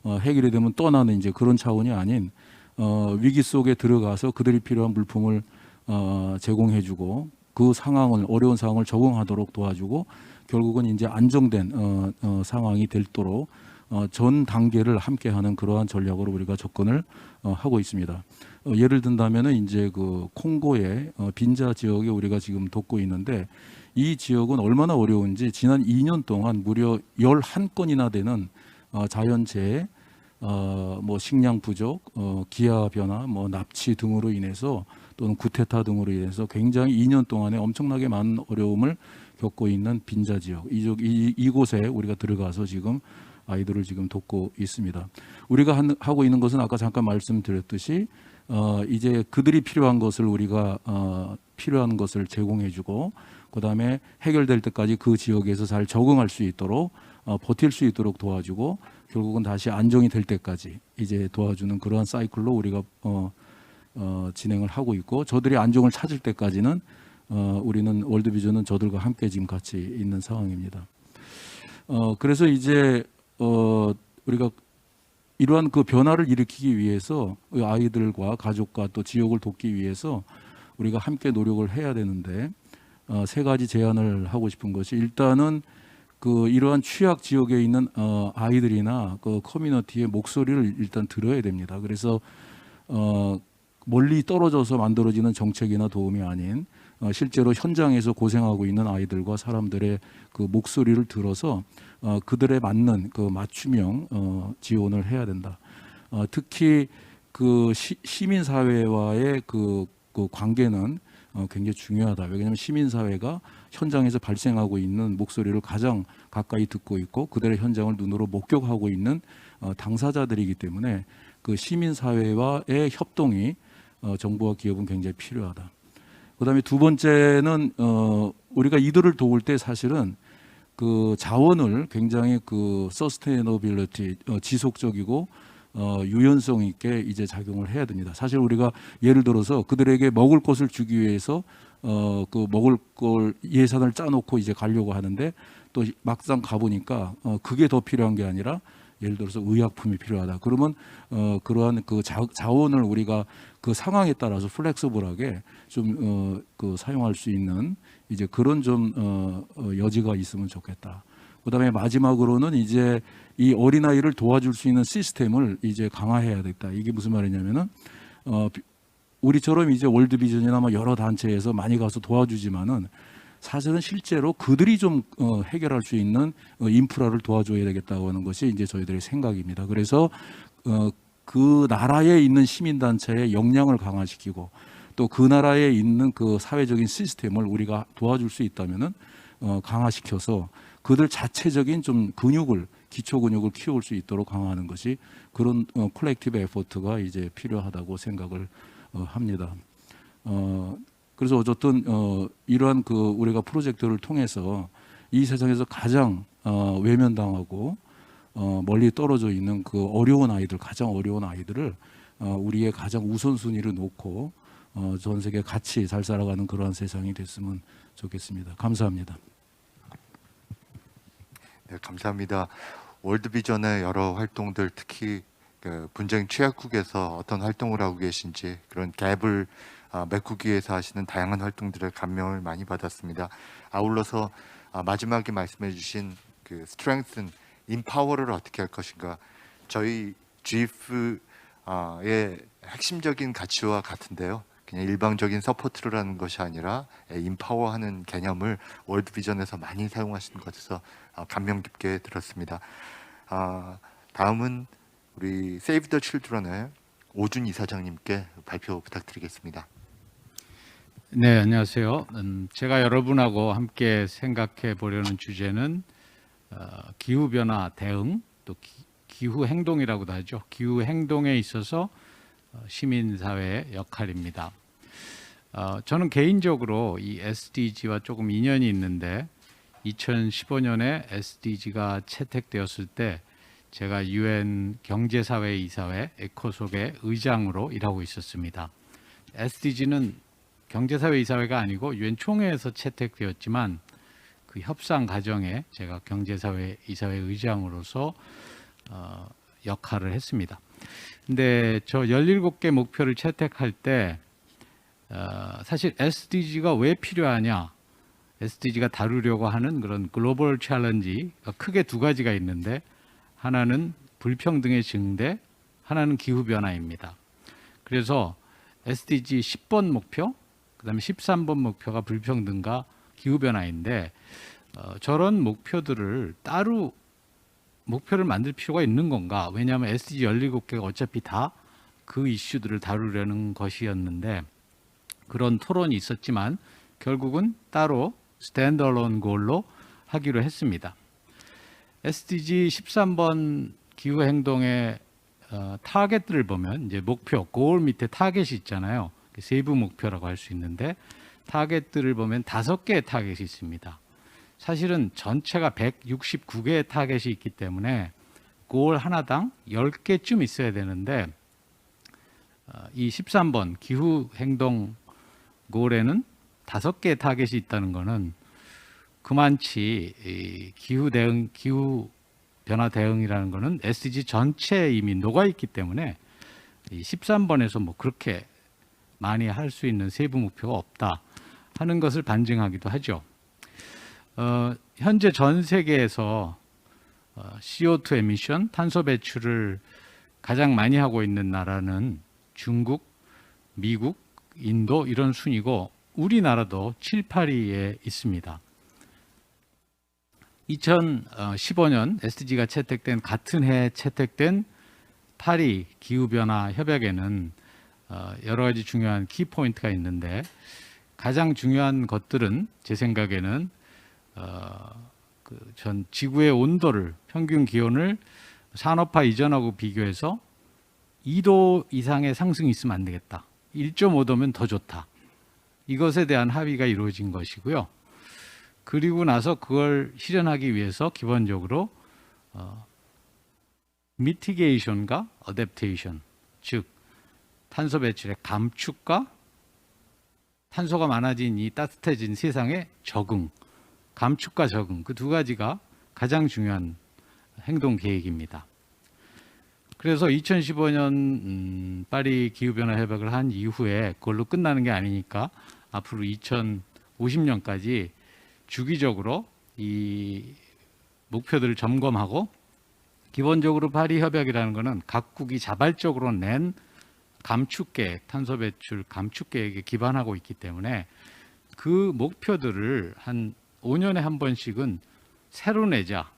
해결이 되면 떠나는 이제 그런 차원이 아닌 위기 속에 들어가서 그들이 필요한 물품을 제공해주고 그 어려운 상황을 적응하도록 도와주고 결국은 이제 안정된 상황이 되도록 전 단계를 함께하는 그러한 전략으로 우리가 접근을 하고 있습니다. 예를 든다면은 이제 콩고의 빈자 지역에 우리가 지금 돕고 있는데 이 지역은 얼마나 어려운지 지난 2년 동안 무려 11건이나 되는 자연재해, 식량 부족, 기아 변화, 납치 등으로 인해서 또는 쿠데타 등으로 인해서 굉장히 2년 동안에 엄청나게 많은 어려움을 겪고 있는 빈자 지역 이곳에 우리가 들어가서 지금 아이들을 지금 돕고 있습니다. 우리가 하고 있는 것은 아까 잠깐 말씀드렸듯이 이제 그들이 필요한 것을 우리가 필요한 것을 제공해주고 그다음에 해결될 때까지 그 지역에서 잘 적응할 수 있도록 버틸 수 있도록 도와주고 결국은 다시 안정이 될 때까지 이제 도와주는 그러한 사이클로 우리가 진행을 하고 있고 저들이 안정을 찾을 때까지는 우리는 월드비전은 저들과 함께 지금 같이 있는 상황입니다. 그래서 이제 우리가 이러한 변화를 일으키기 위해서 아이들과 가족과 또 지역을 돕기 위해서 우리가 함께 노력을 해야 되는데 세 가지 제안을 하고 싶은 것이 일단은 이러한 취약 지역에 있는 아이들이나 커뮤니티의 목소리를 일단 들어야 됩니다. 그래서 멀리 떨어져서 만들어지는 정책이나 도움이 아닌 실제로 현장에서 고생하고 있는 아이들과 사람들의 목소리를 들어서 그들에 맞는 맞춤형 지원을 해야 된다. 특히 시민사회와의 관계는 굉장히 중요하다. 왜냐하면 시민사회가 현장에서 발생하고 있는 목소리를 가장 가까이 듣고 있고 그들의 현장을 눈으로 목격하고 있는 당사자들이기 때문에 시민사회와의 협동이 정부와 기업은 굉장히 필요하다. 그다음에 두 번째는 우리가 이들을 도울 때 사실은 자원을 굉장히 서스테이너빌리티 지속적이고 유연성 있게 이제 작용을 해야 됩니다. 사실 우리가 예를 들어서 그들에게 먹을 것을 주기 위해서 먹을 걸 예산을 짜놓고 이제 가려고 하는데 또 막상 가보니까 그게 더 필요한 게 아니라 예를 들어서 의약품이 필요하다. 그러면 그러한 자원을 우리가 상황에 따라서 플렉서블하게 좀 사용할 수 있는 이제 그런 좀 여지가 있으면 좋겠다. 그다음에 마지막으로는 이제 이 어린아이를 도와줄 수 있는 시스템을 이제 강화해야 되겠다. 이게 무슨 말이냐면은 우리처럼 이제 월드비전이나 뭐 여러 단체에서 많이 가서 도와주지만은 사실은 실제로 그들이 좀 해결할 수 있는 인프라를 도와줘야 되겠다고 하는 것이 이제 저희들의 생각입니다. 그래서 그 나라에 있는 시민단체의 역량을 강화시키고 또 그 나라에 있는 그 사회적인 시스템을 우리가 도와줄 수 있다면은 강화시켜서 그들 자체적인 좀 기초 근육을 키울 수 있도록 강화하는 것이 그런 콜렉티브 에포트가 이제 필요하다고 생각을 합니다. 그래서 어쨌든 이러한 그 우리가 프로젝트를 통해서 이 세상에서 가장 외면당하고 멀리 떨어져 있는 그 가장 어려운 아이들을 우리의 가장 우선순위를 놓고 전 세계 같이 잘 살아가는 그러한 세상이 됐으면 좋겠습니다. 감사합니다. 네, 감사합니다. 월드비전의 여러 활동들, 특히 그 분쟁 취약국에서 어떤 활동을 하고 계신지 그런 갭을 메꾸기 위해서 하시는 다양한 활동들에 감명을 많이 받았습니다. 아울러서 마지막에 말씀해주신 그 strengthen, empower를 어떻게 할 것인가, 저희 GIF의 핵심적인 가치와 같은데요. 그냥 일방적인 서포트를 하는 것이 아니라 인파워하는 개념을 월드비전에서 많이 사용하시는 것에서 감명 깊게 들었습니다. 다음은 우리 세이브 더 칠드런의 오준 이사장님께 발표 부탁드리겠습니다. 네, 안녕하세요. 제가 여러분하고 함께 생각해 보려는 주제는 기후변화 대응, 또 기후 행동이라고도 하죠. 기후 행동에 있어서 시민사회의 역할입니다. 저는 개인적으로 이 SDG와 조금 인연이 있는데 2015년에 SDG가 채택되었을 때 제가 UN 경제사회이사회 에코속의 의장으로 일하고 있었습니다. SDG는 경제사회이사회가 아니고 UN 총회에서 채택되었지만 그 협상 과정에 제가 경제사회이사회 의장으로서 역할을 했습니다. 근데 저 17개 목표를 채택할 때 사실 SDG가 왜 필요하냐, SDG가 다루려고 하는 그런 글로벌 챌린지가 크게 두 가지가 있는데 하나는 불평등의 증대, 하나는 기후변화입니다. 그래서 SDG 10번 목표, 그 다음에 13번 목표가 불평등과 기후변화인데 저런 목표들을 따로 목표를 만들 필요가 있는 건가? 왜냐하면 SDG 17개가 어차피 다 그 이슈들을 다루려는 것이었는데 그런 토론이 있었지만 결국은 따로 스탠드얼론 골로 하기로 했습니다. SDG 13번 기후행동의 타겟들을 보면 이제 목표, 골 밑에 타겟이 있잖아요. 세부 목표라고 할 수 있는데 타겟들을 보면 5개의 타겟이 있습니다. 사실은 전체가 169개의 타겟이 있기 때문에 골 하나당 10개쯤 있어야 되는데 이 13번 기후행동 골에는 5개의 타겟이 있다는 것은 그만치 기후 변화 대응이라는 것은 SDG 전체에 이미 녹아 있기 때문에 이 13번에서 뭐 그렇게 많이 할 수 있는 세부 목표가 없다 하는 것을 반증하기도 하죠. 현재 전 세계에서 CO2 에미션, 탄소 배출을 가장 많이 하고 있는 나라는 중국, 미국, 인도 이런 순이고 우리나라도 7, 8위에 있습니다. 2015년 SDG가 채택된 같은 해에 채택된 파리 기후변화 협약에는 여러 가지 중요한 키포인트가 있는데 가장 중요한 것들은 제 생각에는 전 지구의 온도를 평균 기온을 산업화 이전하고 비교해서 2도 이상의 상승이 있으면 안 되겠다. 1.5도면 더 좋다. 이것에 대한 합의가 이루어진 것이고요. 그리고 나서 그걸 실현하기 위해서 기본적으로 미티게이션과 어댑테이션, 즉 탄소 배출의 감축과 탄소가 많아진 이 따뜻해진 세상에 적응, 감축과 적응, 그 두 가지가 가장 중요한 행동 계획입니다. 그래서 2015년 파리 기후변화 협약을 한 이후에 그걸로 끝나는 게 아니니까 앞으로 2050년까지 주기적으로 이 목표들을 점검하고 기본적으로 파리 협약이라는 것은 각국이 자발적으로 낸 감축계획, 탄소 배출 감축계획에 기반하고 있기 때문에 그 목표들을 한 5년에 한 번씩은 새로 내자,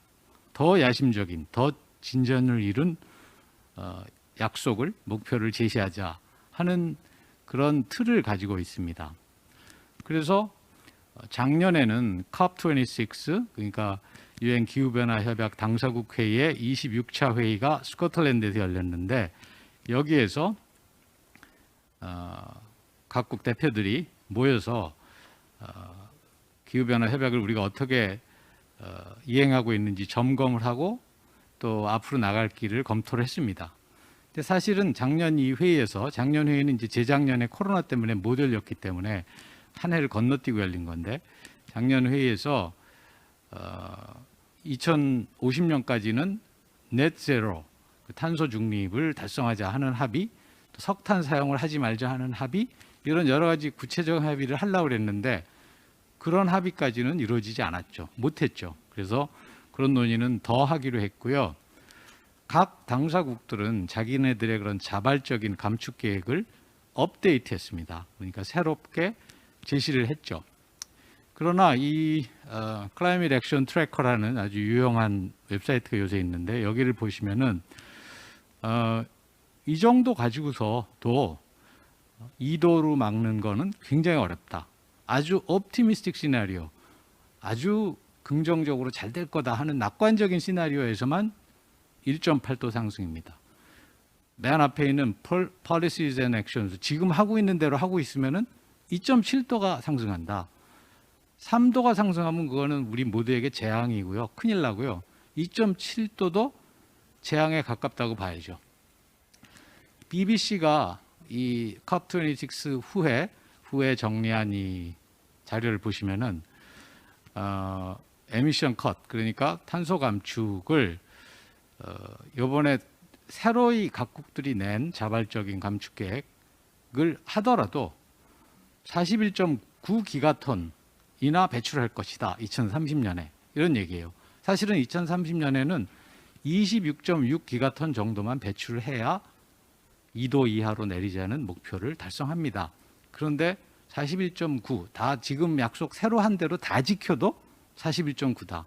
더 야심적인, 더 진전을 이룬 약속을, 목표를 제시하자 하는 그런 틀을 가지고 있습니다. 그래서 작년에는 COP26, 그러니까 유엔 기후변화 협약 당사국 회의의 26차 회의가 스코틀랜드에서 열렸는데, 여기에서 각국 대표들이 모여서 기후변화 협약을 우리가 어떻게 이행하고 있는지 점검을 하고 또 앞으로 나갈 길을 검토를 했습니다. 근데 사실은 작년 이 회의에서, 작년 회의는 이제 재작년에 코로나 때문에 못 열렸기 때문에 한 해를 건너뛰고 열린 건데, 작년 회의에서 2050년까지는 넷 제로, 탄소 중립을 달성하자 하는 합의, 또 석탄 사용을 하지 말자 하는 합의, 이런 여러 가지 구체적인 합의를 하려고 그랬는데 그런 합의까지는 이루어지지 않았죠. 못했죠. 그래서 그런 논의는 더 하기로 했고요. 각 당사국들은 자기네들의 그런 자발적인 감축 계획을 업데이트했습니다. 그러니까 새롭게 제시를 했죠. 그러나 이 Climate Action Tracker라는 아주 유용한 웹사이트가 요새 있는데, 여기를 보시면은 이 정도 가지고서도 2도로 막는 거는 굉장히 어렵다. 아주 옵티미스틱 시나리오, 아주 긍정적으로 잘 될 거다 하는 낙관적인 시나리오에서만 1.8도 상승입니다. 맨 앞에 있는 Policies and Actions, 지금 하고 있는 대로 하고 있으면은 2.7도가 상승한다. 3도가 상승하면 그거는 우리 모두에게 재앙이고요. 큰일 나고요. 2.7도도 재앙에 가깝다고 봐야죠. BBC가 이 COP26 후에 정리한 이 자료를 보시면은 에미션 컷, 그러니까 탄소 감축을 이번에 새로이 각국들이 낸 자발적인 감축 계획을 하더라도 41.9 기가톤이나 배출할 것이다. 2030년에. 이런 얘기예요. 사실은 2030년에는 26.6 기가톤 정도만 배출을 해야 2도 이하로 내리자는 목표를 달성합니다. 그런데 41.9, 다 지금 약속 새로 한 대로 다 지켜도 41.9다.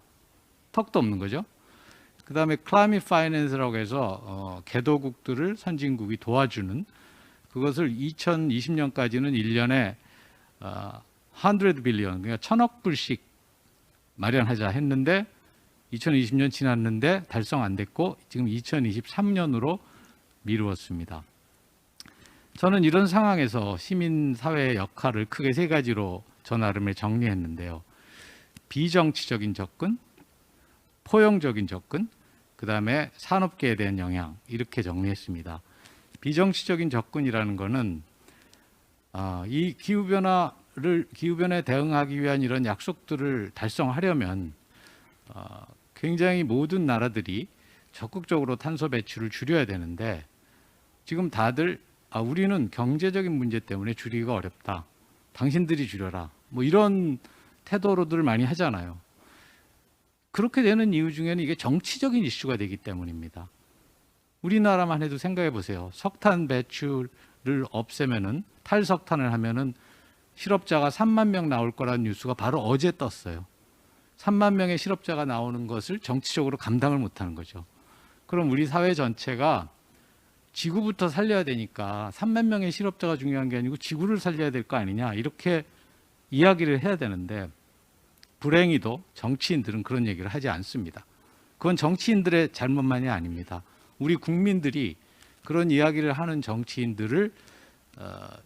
턱도 없는 거죠. 그 다음에 Climate Finance라고 해서 개도국들을 선진국이 도와주는, 그것을 2020년까지는 1년에 100 빌리언, 그러니까 1000억 불씩 마련하자 했는데 2020년 지났는데 달성 안 됐고 지금 2023년으로 미루었습니다. 저는 이런 상황에서 시민사회의 역할을 크게 세 가지로 저 나름의 정리했는데요. 비정치적인 접근, 포용적인 접근, 그 다음에 산업계에 대한 영향, 이렇게 정리했습니다. 비정치적인 접근이라는 것은 이 기후변화에 대응하기 위한 이런 약속들을 달성하려면 굉장히 모든 나라들이 적극적으로 탄소 배출을 줄여야 되는데, 지금 다들 우리는 경제적인 문제 때문에 줄이기가 어렵다, 당신들이 줄여라, 뭐 이런 태도로들 많이 하잖아요. 그렇게 되는 이유 중에는 이게 정치적인 이슈가 되기 때문입니다. 우리나라만 해도 생각해 보세요. 석탄 배출을 없애면은, 탈석탄을 하면은 실업자가 3만 명 나올 거라는 뉴스가 바로 어제 떴어요. 3만 명의 실업자가 나오는 것을 정치적으로 감당을 못하는 거죠. 그럼 우리 사회 전체가 지구부터 살려야 되니까 3만 명의 실업자가 중요한 게 아니고 지구를 살려야 될 거 아니냐, 이렇게 이야기를 해야 되는데, 불행히도 정치인들은 그런 얘기를 하지 않습니다. 그건 정치인들의 잘못만이 아닙니다. 우리 국민들이 그런 이야기를 하는 정치인들을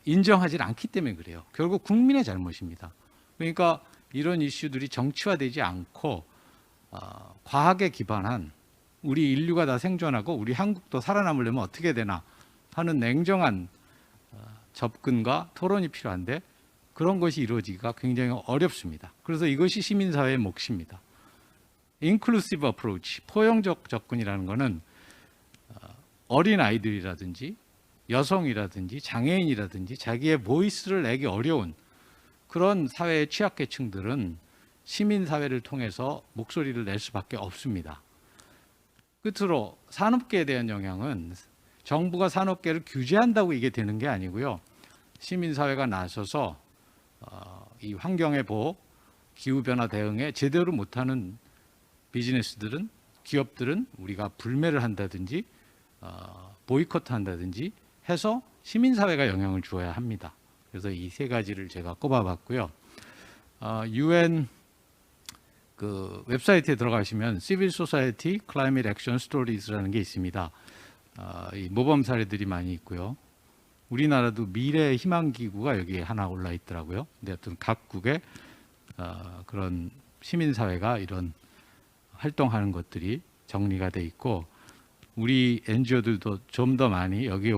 인정하지 않기 때문에 그래요. 결국 국민의 잘못입니다. 그러니까 이런 이슈들이 정치화되지 않고 과학에 기반한, 우리 인류가 다 생존하고 우리 한국도 살아남으려면 어떻게 되나 하는 냉정한 접근과 토론이 필요한데, 그런 것이 이루어지기가 굉장히 어렵습니다. 그래서 이것이 시민사회의 몫입니다. Inclusive approach, 포용적 접근이라는 것은 어린 아이들이라든지 여성이라든지 장애인이라든지 자기의 보이스를 내기 어려운 그런 사회의 취약계층들은 시민사회를 통해서 목소리를 낼 수밖에 없습니다. 끝으로 산업계에 대한 영향은 정부가 산업계를 규제한다고 이게 되는 게 아니고요. 시민사회가 나서서 이 환경의 보호, 기후변화 대응에 제대로 못하는 비즈니스들은, 기업들은 우리가 불매를 한다든지 보이콧 한다든지 해서 시민사회가 영향을 주어야 합니다. 그래서 이 세 가지를 제가 꼽아봤고요. UN 그 웹사이트에 들어가시면 Civil Society Climate Action Stories라는 게 있습니다. 이 모범 사례들이 많이 있고요. 우리나라도 미래 희망 기구가 여기에 하나 올라 있더라고요. 근데 하여튼 각국의 그런 시민 사회가 이런 활동하는 것들이 정리가 돼 있고, 우리 NGO들도 좀 더 많이 여기에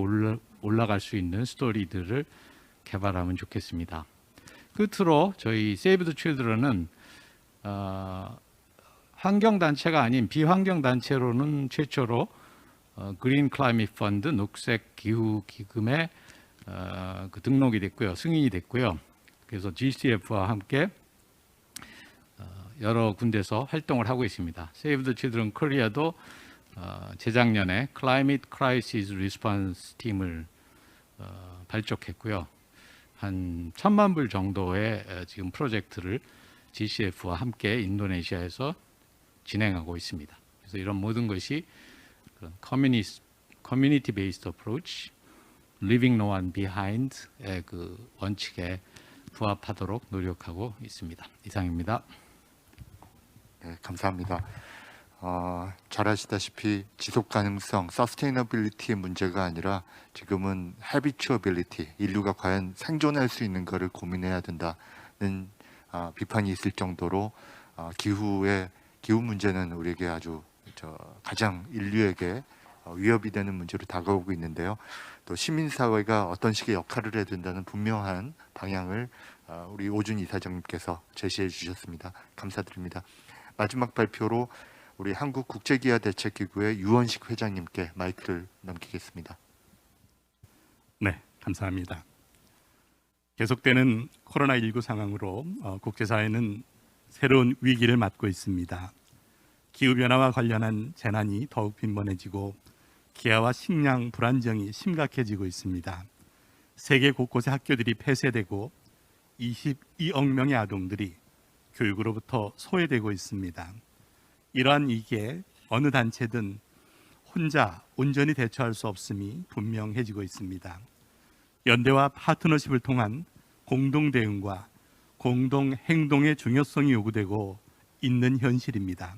올라갈 수 있는 스토리들을 개발하면 좋겠습니다. 끝으로 저희 Save the Children은 환경 단체가 아닌 비환경 단체로는 최초로 그린 클라이밋 펀드 녹색 기후 기금에 그 등록이 됐고요, 승인이 됐고요. 그래서 GCF와 함께 여러 군데서 활동을 하고 있습니다. Save the Children Korea도 재작년에 Climate Crisis Response 팀을 발족했고요. 한 1,000만 불 정도의 지금 프로젝트를 GCF와 함께 인도네시아에서 진행하고 있습니다. 그래서 이런 모든 것이 Community Based Approach, Leaving No One Behind의 그 원칙에 부합하도록 노력하고 있습니다. 이상입니다. 네, 감사합니다. 잘 아시다시피 지속 가능성, 서스테이너빌리티의 문제가 아니라 지금은 해비추어빌리티, 인류가 과연 생존할 수 있는 것을 고민해야 된다는 비판이 있을 정도로 기후 문제는 우리에게 아주 가장 인류에게 위협이 되는 문제로 다가오고 있는데요. 또 시민사회가 어떤 식의 역할을 해야 된다는 분명한 방향을 우리 오준 이사장님께서 제시해 주셨습니다. 감사드립니다. 마지막 발표로 우리 한국국제기아대책기구의 유원식 회장님께 마이크를 넘기겠습니다. 네, 감사합니다. 계속되는 코로나19 상황으로 국제사회는 새로운 위기를 맞고 있습니다. 기후변화와 관련한 재난이 더욱 빈번해지고 기아와 식량 불안정이 심각해지고 있습니다. 세계 곳곳의 학교들이 폐쇄되고 22억 명의 아동들이 교육으로부터 소외되고 있습니다. 이러한 위기에 어느 단체든 혼자 온전히 대처할 수 없음이 분명해지고 있습니다. 연대와 파트너십을 통한 공동 대응과 공동 행동의 중요성이 요구되고 있는 현실입니다.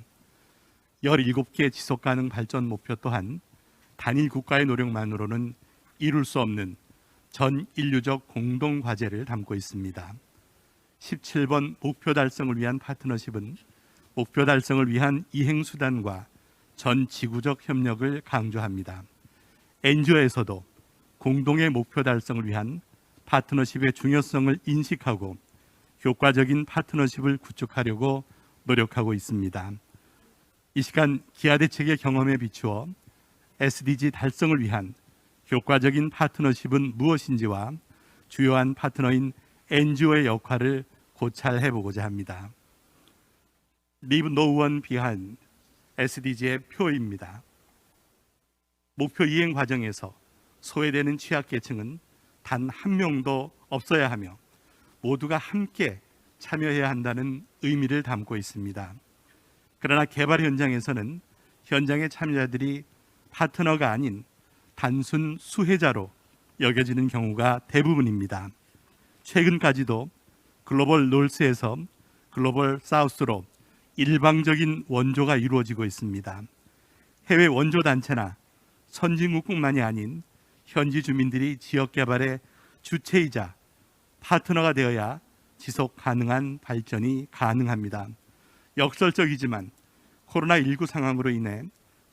17개 지속가능 발전 목표 또한 단일 국가의 노력만으로는 이룰 수 없는 전 인류적 공동 과제를 담고 있습니다. 17번 목표 달성을 위한 파트너십은 목표 달성을 위한 이행 수단과 전 지구적 협력을 강조합니다. NGO에서도 공동의 목표 달성을 위한 파트너십의 중요성을 인식하고 효과적인 파트너십을 구축하려고 노력하고 있습니다. 이 시간 기아대책의 경험에 비추어 SDG 달성을 위한 효과적인 파트너십은 무엇인지와 주요한 파트너인 NGO의 역할을 고찰해 보고자 합니다. Leave No One Behind, SDG의 표입니다. 목표 이행 과정에서 소외되는 취약계층은 단 한 명도 없어야 하며 모두가 함께 참여해야 한다는 의미를 담고 있습니다. 그러나 개발 현장에서는 현장의 참여자들이 파트너가 아닌 단순 수혜자로 여겨지는 경우가 대부분입니다. 최근까지도 글로벌 노스에서 글로벌 사우스로 일방적인 원조가 이루어지고 있습니다. 해외 원조 단체나 선진국뿐만이 아닌 현지 주민들이 지역 개발의 주체이자 파트너가 되어야 지속 가능한 발전이 가능합니다. 역설적이지만 코로나19 상황으로 인해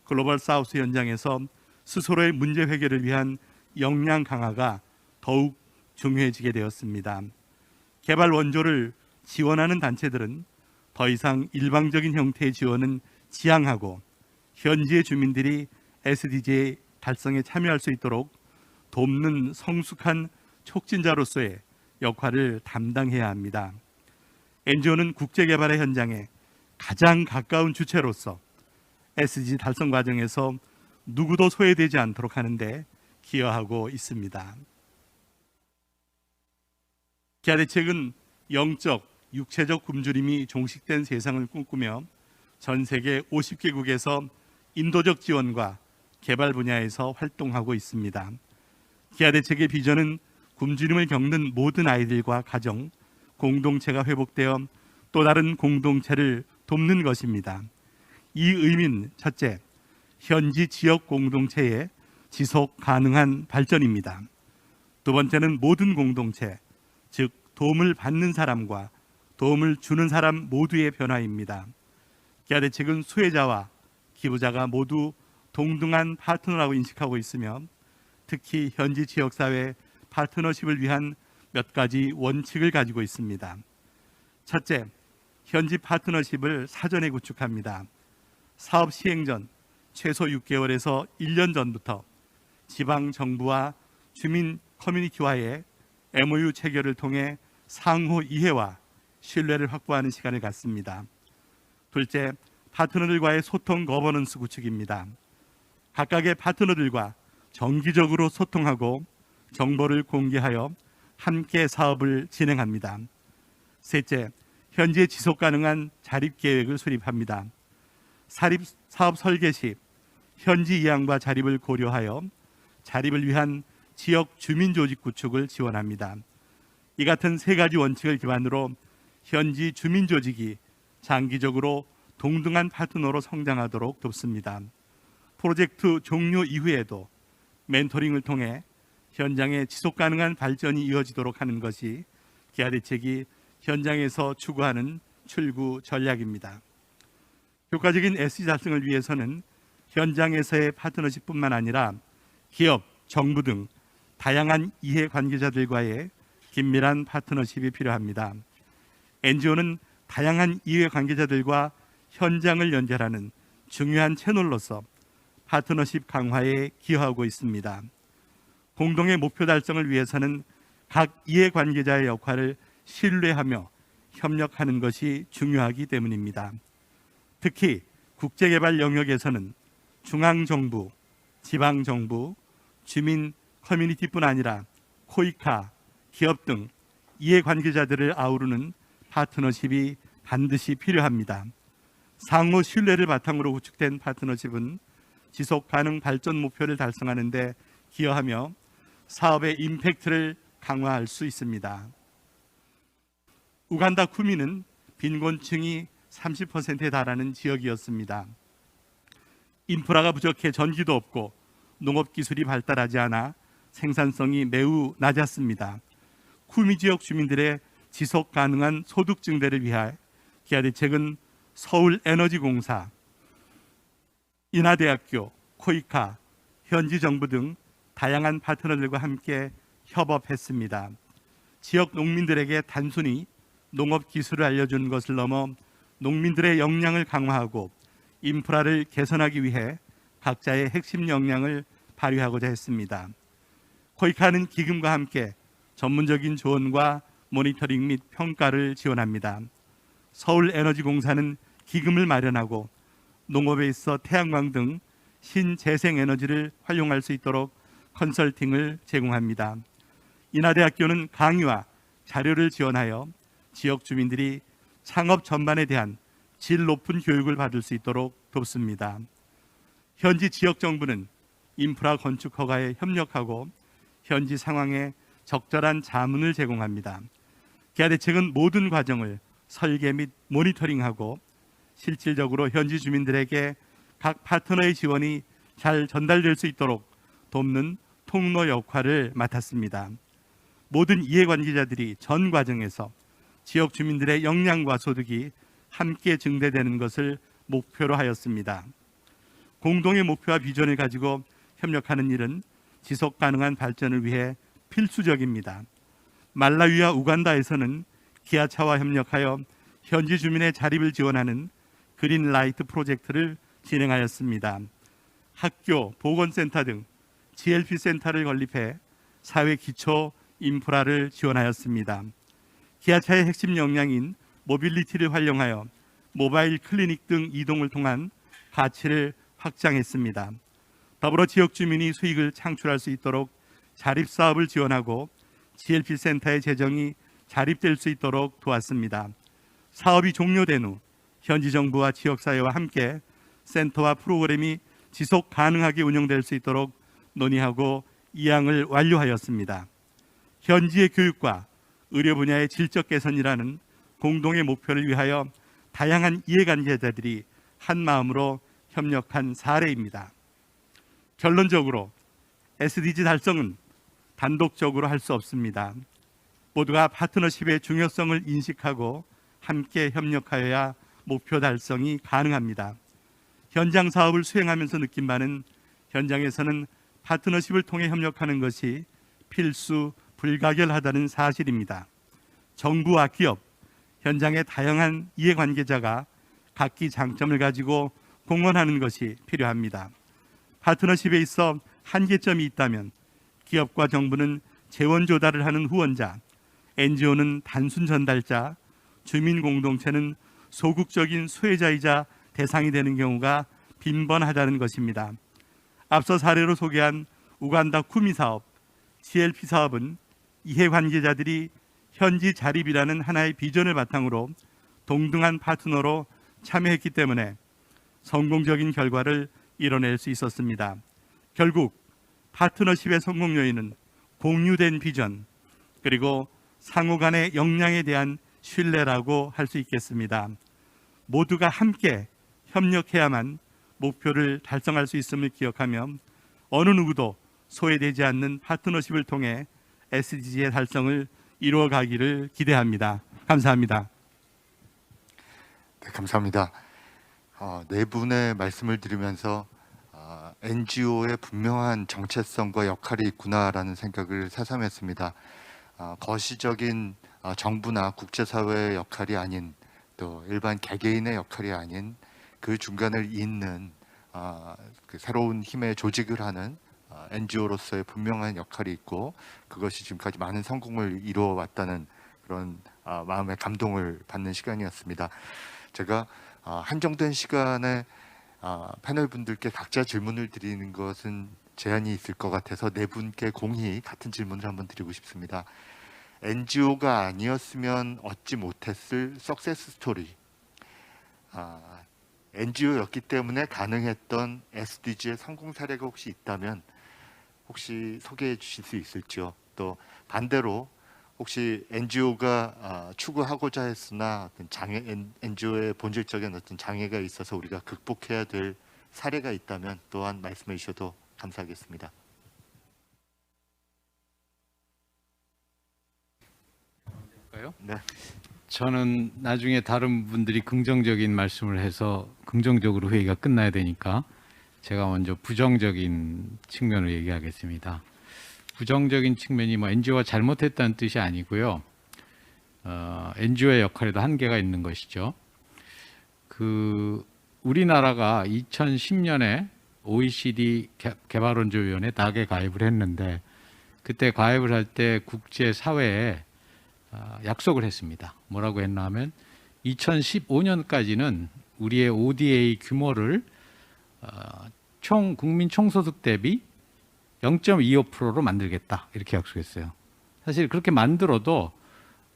글로벌 사우스 현장에서 스스로의 문제 해결을 위한 역량 강화가 더욱 중요해지게 되었습니다. 개발 원조를 지원하는 단체들은 더 이상 일방적인 형태의 지원은 지양하고 현지의 주민들이 SDG 달성에 참여할 수 있도록 돕는 성숙한 촉진자로서의 역할을 담당해야 합니다. NGO는 국제개발의 현장에 가장 가까운 주체로서 SDG 달성 과정에서 누구도 소외되지 않도록 하는데 기여하고 있습니다. 기아 대책은 영적, 육체적 굶주림이 종식된 세상을 꿈꾸며 전 세계 50개국에서 인도적 지원과 개발 분야에서 활동하고 있습니다. 기아 대책의 비전은 굶주림을 겪는 모든 아이들과 가정, 공동체가 회복되어 또 다른 공동체를 돕는 것입니다. 이 의미는 첫째, 현지 지역 공동체의 지속 가능한 발전입니다. 두 번째는 모든 공동체, 즉 도움을 받는 사람과 도움을 주는 사람 모두의 변화입니다. 기아 대책은 수혜자와 기부자가 모두 동등한 파트너라고 인식하고 있으며 특히 현지 지역사회 파트너십을 위한 몇 가지 원칙을 가지고 있습니다. 첫째, 현지 파트너십을 사전에 구축합니다. 사업 시행 전 최소 6개월에서 1년 전부터 지방 정부와 주민 커뮤니티와의 MOU 체결을 통해 상호 이해와 신뢰를 확보하는 시간을 갖습니다. 둘째, 파트너들과의 소통 거버넌스 구축입니다. 각각의 파트너들과 정기적으로 소통하고 정보를 공개하여 함께 사업을 진행합니다. 셋째, 현지의 지속 가능한 자립 계획을 수립합니다. 사업 설계 시 현지 이양과 자립을 고려하여 자립을 위한 지역 주민 조직 구축을 지원합니다. 이 같은 세 가지 원칙을 기반으로 현지 주민 조직이 장기적으로 동등한 파트너로 성장하도록 돕습니다. 프로젝트 종료 이후에도 멘토링을 통해 현장의 지속 가능한 발전이 이어지도록 하는 것이 기아 대책이 현장에서 추구하는 출구 전략입니다. 효과적인 SG 달성을 위해서는 현장에서의 파트너십뿐만 아니라 기업, 정부 등 다양한 이해관계자들과의 긴밀한 파트너십이 필요합니다. NGO는 다양한 이해관계자들과 현장을 연결하는 중요한 채널로서 파트너십 강화에 기여하고 있습니다. 공동의 목표 달성을 위해서는 각 이해관계자의 역할을 신뢰하며 협력하는 것이 중요하기 때문입니다. 특히 국제개발 영역에서는 중앙정부, 지방정부, 주민 커뮤니티뿐 아니라 코이카, 기업 등 이해관계자들을 아우르는 파트너십이 반드시 필요합니다. 상호 신뢰를 바탕으로 구축된 파트너십은 지속 가능 발전 목표를 달성하는 데 기여하며 사업의 임팩트를 강화할 수 있습니다. 우간다 쿠미는 빈곤층이 30%에 달하는 지역이었습니다. 인프라가 부족해 전기도 없고 농업 기술이 발달하지 않아 생산성이 매우 낮았습니다. 쿠미 지역 주민들의 지속 가능한 소득 증대를 위해 기아 대책은 서울에너지공사, 인하대학교, 코이카, 현지 정부 등 다양한 파트너들과 함께 협업했습니다. 지역 농민들에게 단순히 농업 기술을 알려주는 것을 넘어 농민들의 역량을 강화하고 인프라를 개선하기 위해 각자의 핵심 역량을 발휘하고자 했습니다. 코이카는 기금과 함께 전문적인 조언과 모니터링 및 평가를 지원합니다. 서울에너지공사는 기금을 마련하고 농업에 있어 태양광 등 신재생에너지를 활용할 수 있도록 컨설팅을 제공합니다. 인하대학교는 강의와 자료를 지원하여 지역 주민들이 창업 전반에 대한 질 높은 교육을 받을 수 있도록 돕습니다. 현지 지역 정부는 인프라 건축 허가에 협력하고 현지 상황에 적절한 자문을 제공합니다. 기아 대책은 모든 과정을 설계 및 모니터링하고 실질적으로 현지 주민들에게 각 파트너의 지원이 잘 전달될 수 있도록 돕는 통로 역할을 맡았습니다. 모든 이해관계자들이 전 과정에서 지역 주민들의 역량과 소득이 함께 증대되는 것을 목표로 하였습니다. 공동의 목표와 비전을 가지고 협력하는 일은 지속 가능한 발전을 위해 필수적입니다. 말라위와 우간다에서는 기아차와 협력하여 현지 주민의 자립을 지원하는 그린라이트 프로젝트를 진행하였습니다. 학교, 보건센터 등 GLP 센터를 건립해 사회 기초 인프라를 지원하였습니다. 기아차의 핵심 역량인 모빌리티를 활용하여 모바일 클리닉 등 이동을 통한 가치를 확장했습니다. 더불어 지역 주민이 수익을 창출할 수 있도록 자립사업을 지원하고 GLP 센터의 재정이 자립될 수 있도록 도왔습니다. 사업이 종료된 후 현지 정부와 지역사회와 함께 센터와 프로그램이 지속 가능하게 운영될 수 있도록 논의하고 이양을 완료하였습니다. 현지의 교육과 의료 분야의 질적 개선이라는 공동의 목표를 위하여 다양한 이해관계자들이 한 마음으로 협력한 사례입니다. 결론적으로 SDG 달성은 단독적으로 할 수 없습니다. 모두가 파트너십의 중요성을 인식하고 함께 협력하여야 목표 달성이 가능합니다. 현장 사업을 수행하면서 느낀 바는 현장에서는 파트너십을 통해 협력하는 것이 필수 불가결하다는 사실입니다. 정부와 기업, 현장의 다양한 이해관계자가 각기 장점을 가지고 공헌하는 것이 필요합니다. 파트너십에 있어 한계점이 있다면 기업과 정부는 재원 조달을 하는 후원자, NGO는 단순 전달자, 주민 공동체는 소극적인 수혜자이자 대상이 되는 경우가 빈번하다는 것입니다. 앞서 사례로 소개한 우간다 쿠미 사업, GLP 사업은 이해관계자들이 현지 자립이라는 하나의 비전을 바탕으로 동등한 파트너로 참여했기 때문에 성공적인 결과를 이뤄낼 수 있었습니다. 결국 파트너십의 성공 요인은 공유된 비전 그리고 상호 간의 역량에 대한 신뢰라고 할 수 있겠습니다. 모두가 함께 협력해야만 목표를 달성할 수 있음을 기억하며 어느 누구도 소외되지 않는 파트너십을 통해 SDG의 달성을 이루어가기를 기대합니다. 감사합니다. 네, 감사합니다. 네 분의 말씀을 들으면서 NGO의 분명한 정체성과 역할이 있구나라는 생각을 새삼했습니다. 거시적인 정부나 국제사회의 역할이 아닌 또 일반 개개인의 역할이 아닌 그 중간을 잇는 그 새로운 힘의 조직을 하는 NGO로서의 분명한 역할이 있고 그것이 지금까지 많은 성공을 이루어 왔다는 그런 마음의 감동을 받는 시간이었습니다. 제가 한정된 시간에 패널 분들께 각자 질문을 드리는 것은 제한이 있을 것 같아서 네 분께 공히 같은 질문을 한번 드리고 싶습니다. NGO가 아니었으면 얻지 못했을 석세스 스토리, NGO였기 때문에 가능했던 SDG의 성공 사례가 혹시 있다면 혹시 소개해 주실 수 있을지요? 또 반대로 혹시 NGO가 추구하고자 했으나 어떤 NGO의 본질적인 어떤 장애가 있어서 우리가 극복해야 될 사례가 있다면 또한 말씀해 주셔도 감사하겠습니다. 네. 저는 나중에 다른 분들이 긍정적인 말씀을 해서 긍정적으로 회의가 끝나야 되니까 제가 먼저 부정적인 측면을 얘기하겠습니다. 부정적인 측면이 NGO가 잘못했다는 뜻이 아니고요. NGO의 역할에도 한계가 있는 것이죠. 우리나라가 2010년에 OECD 개발원조위원회 DAC에 가입을 했는데 그때 가입을 할 때 국제사회에 약속을 했습니다. 뭐라고 했나 하면 2015년까지는 우리의 ODA 규모를 총 국민 총소득 대비 0.25%로 만들겠다 이렇게 약속했어요. 사실 그렇게 만들어도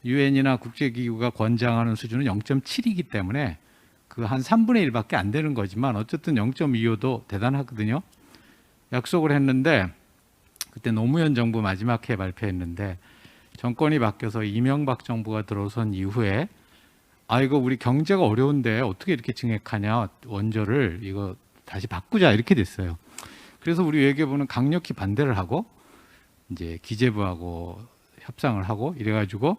유엔이나 국제기구가 권장하는 수준은 0.7이기 때문에 그 한 3분의 1밖에 안 되는 거지만 어쨌든 0.25도 대단하거든요. 약속을 했는데 그때 노무현 정부 마지막 해 발표했는데 정권이 바뀌어서 이명박 정부가 들어선 이후에 이거 우리 경제가 어려운데 어떻게 이렇게 증액하냐, 원조를 이거 다시 바꾸자 이렇게 됐어요. 그래서 우리 외교부는 강력히 반대를 하고 이제 기재부하고 협상을 하고 이래가지고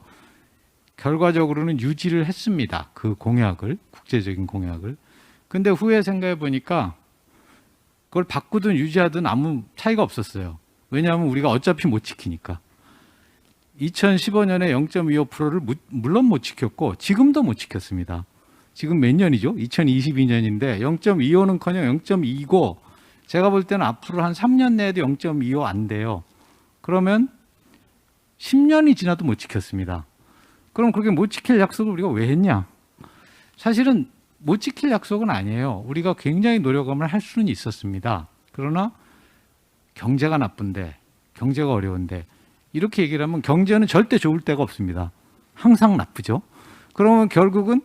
결과적으로는 유지를 했습니다. 그 공약을, 국제적인 공약을. 근데 후에 생각해 보니까 그걸 바꾸든 유지하든 아무 차이가 없었어요. 왜냐하면 우리가 어차피 못 지키니까. 2015년에 0.25%를 물론 못 지켰고 지금도 못 지켰습니다. 지금 몇 년이죠? 2022년인데 0.25는커녕 0.29, 제가 볼 때는 앞으로 한 3년 내에도 0.25 안 돼요. 그러면 10년이 지나도 못 지켰습니다. 그럼 그렇게 못 지킬 약속을 우리가 왜 했냐? 사실은 못 지킬 약속은 아니에요. 우리가 굉장히 노력을 할 수는 있었습니다. 그러나 경제가 나쁜데, 경제가 어려운데 이렇게 얘기를 하면 경제는 절대 좋을 때가 없습니다. 항상 나쁘죠. 그러면 결국은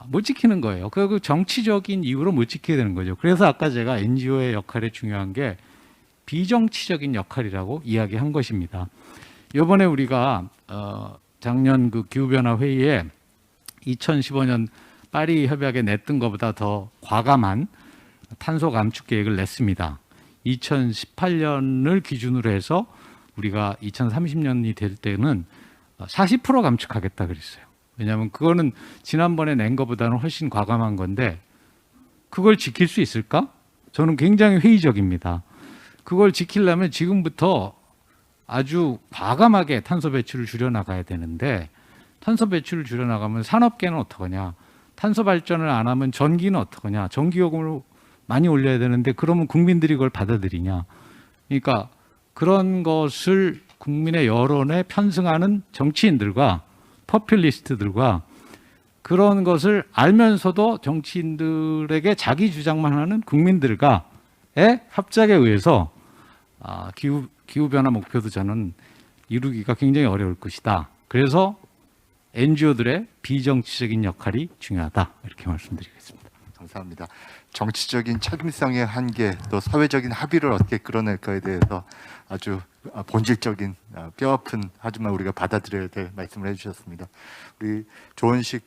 못 지키는 거예요. 결국 정치적인 이유로 못 지키게 되는 거죠. 그래서 아까 제가 NGO의 역할이 중요한 게 비정치적인 역할이라고 이야기한 것입니다. 이번에 우리가 작년 그 기후변화 회의에 2015년 파리 협약에 냈던 것보다 더 과감한 탄소 감축 계획을 냈습니다. 2018년을 기준으로 해서 우리가 2030년이 될 때는 40% 감축하겠다 그랬어요. 왜냐하면 그거는 지난번에 낸 것보다는 훨씬 과감한 건데 그걸 지킬 수 있을까? 저는 굉장히 회의적입니다. 그걸 지키려면 지금부터 아주 과감하게 탄소 배출을 줄여나가야 되는데 탄소 배출을 줄여나가면 산업계는 어떡하냐? 탄소 발전을 안 하면 전기는 어떡하냐? 전기요금을 많이 올려야 되는데 그러면 국민들이 그걸 받아들이냐? 그러니까 그런 것을 국민의 여론에 편승하는 정치인들과 퍼퓰리스트들과 그런 것을 알면서도 정치인들에게 자기 주장만 하는 국민들과의 합작에 의해서 기후변화 목표도 저는 이루기가 굉장히 어려울 것이다. 그래서 NGO들의 비정치적인 역할이 중요하다. 이렇게 말씀드리겠습니다. 감사합니다. 정치적인 책임성의 한계, 또 사회적인 합의를 어떻게 끌어낼까에 대해서 아주 본질적인 뼈아픈 하지만 우리가 받아들여야 될 말씀을 해주셨습니다. 우리 조원식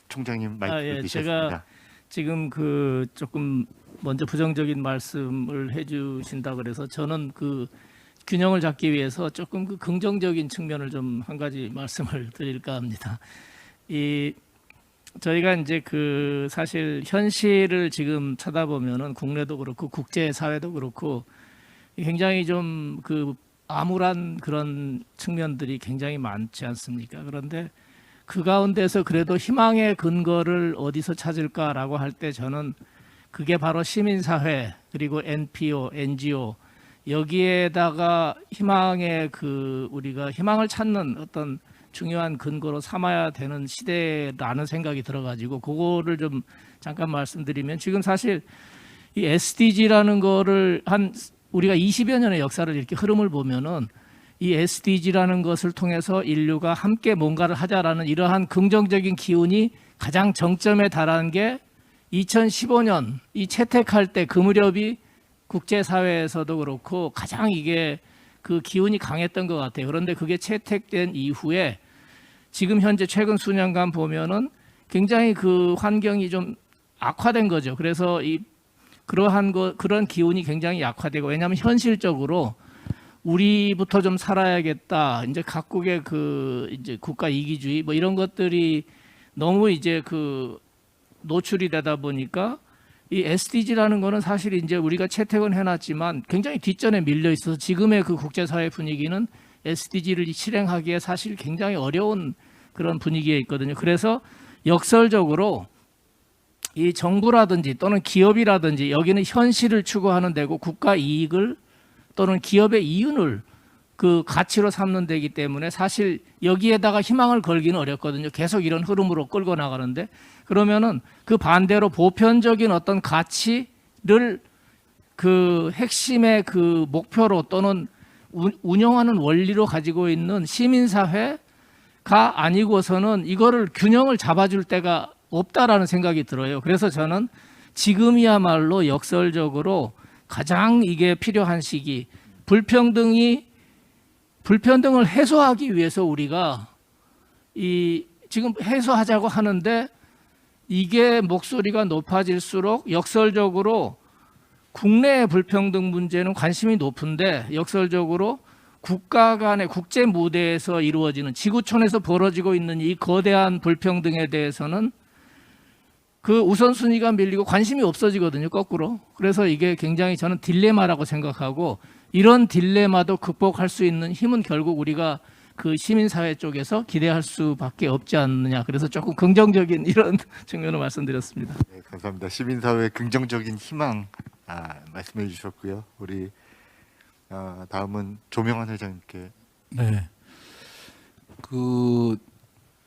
총장님 말씀 예, 주셨습니다. 제가 지금 그 조금 먼저 부정적인 말씀을 해주신다 그래서 저는 그 균형을 잡기 위해서 조금 그 긍정적인 측면을 좀 한 가지 말씀을 드릴까 합니다. 저희가 이제 그 사실 현실을 지금 쳐다보면은 국내도 그렇고 국제 사회도 그렇고 굉장히 좀 그 암울한 그런 측면들이 굉장히 많지 않습니까? 그런데 그 가운데서 그래도 희망의 근거를 어디서 찾을까라고 할 때 저는 그게 바로 시민사회 그리고 NPO, NGO 여기에다가 희망의 그 우리가 희망을 찾는 어떤 중요한 근거로 삼아야 되는 시대라는 생각이 들어가지고 그거를 좀 잠깐 말씀드리면 지금 사실 이 SDG라는 거를 우리가 20여 년의 역사를 이렇게 흐름을 보면은 이 SDG라는 것을 통해서 인류가 함께 뭔가를 하자라는 이러한 긍정적인 기운이 가장 정점에 달한 게 2015년 이 채택할 때 그 무렵이 국제사회에서도 그렇고 가장 이게 그 기운이 강했던 것 같아요. 그런데 그게 채택된 이후에 지금 현재 최근 수년간 보면은 굉장히 그 환경이 좀 악화된 거죠. 그래서 그런 기운이 굉장히 약화되고 왜냐하면 현실적으로 우리부터 좀 살아야겠다. 이제 각국의 그 이제 국가 이기주의 뭐 이런 것들이 너무 이제 그 노출이 되다 보니까 이 SDG라는 거는 사실 이제 우리가 채택은 해놨지만 굉장히 뒷전에 밀려 있어서 지금의 그 국제사회 분위기는 SDG를 실행하기에 사실 굉장히 어려운 그런 분위기에 있거든요. 그래서 역설적으로 이 정부라든지 또는 기업이라든지 여기는 현실을 추구하는 데고 국가 이익을 또는 기업의 이윤을 그 가치로 삼는 데이기 때문에 사실 여기에다가 희망을 걸기는 어렵거든요. 계속 이런 흐름으로 끌고 나가는데 그러면은 그 반대로 보편적인 어떤 가치를 그 핵심의 그 목표로 또는 운영하는 원리로 가지고 있는 시민사회가 아니고서는 이거를 균형을 잡아줄 때가 없다라는 생각이 들어요. 그래서 저는 지금이야말로 역설적으로 가장 이게 필요한 시기 불평등을 해소하기 위해서 우리가 지금 해소하자고 하는데 이게 목소리가 높아질수록 역설적으로 국내의 불평등 문제는 관심이 높은데 역설적으로 국가 간의 국제 무대에서 이루어지는 지구촌에서 벌어지고 있는 이 거대한 불평등에 대해서는 그 우선순위가 밀리고 관심이 없어지거든요, 거꾸로. 그래서 이게 굉장히 저는 딜레마라고 생각하고 이런 딜레마도 극복할 수 있는 힘은 결국 우리가 그 시민사회 쪽에서 기대할 수밖에 없지 않느냐. 그래서 조금 긍정적인 이런 측면을 말씀드렸습니다. 네, 감사합니다. 시민사회의 긍정적인 희망 말씀해 주셨고요. 우리 다음은 조명환 회장님께. 네.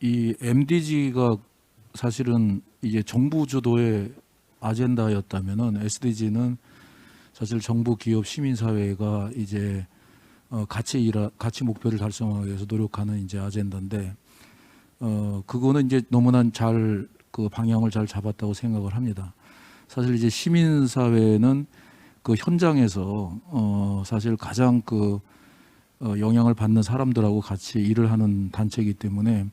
이 MDG가 사실은 이게 정부 주도의 아젠다였다면은 SDG는 사실 정부, 기업, 시민사회가 이제 같이 목표를 달성하기 위해서 노력하는 이제 아젠다인데 그거는 이제 너무나 잘 그 방향을 잘 잡았다고 생각을 합니다. 사실 이제 시민사회는 그 현장에서 사실 가장 그 영향을 받는 사람들하고 같이 일을 하는 단체이기 때문에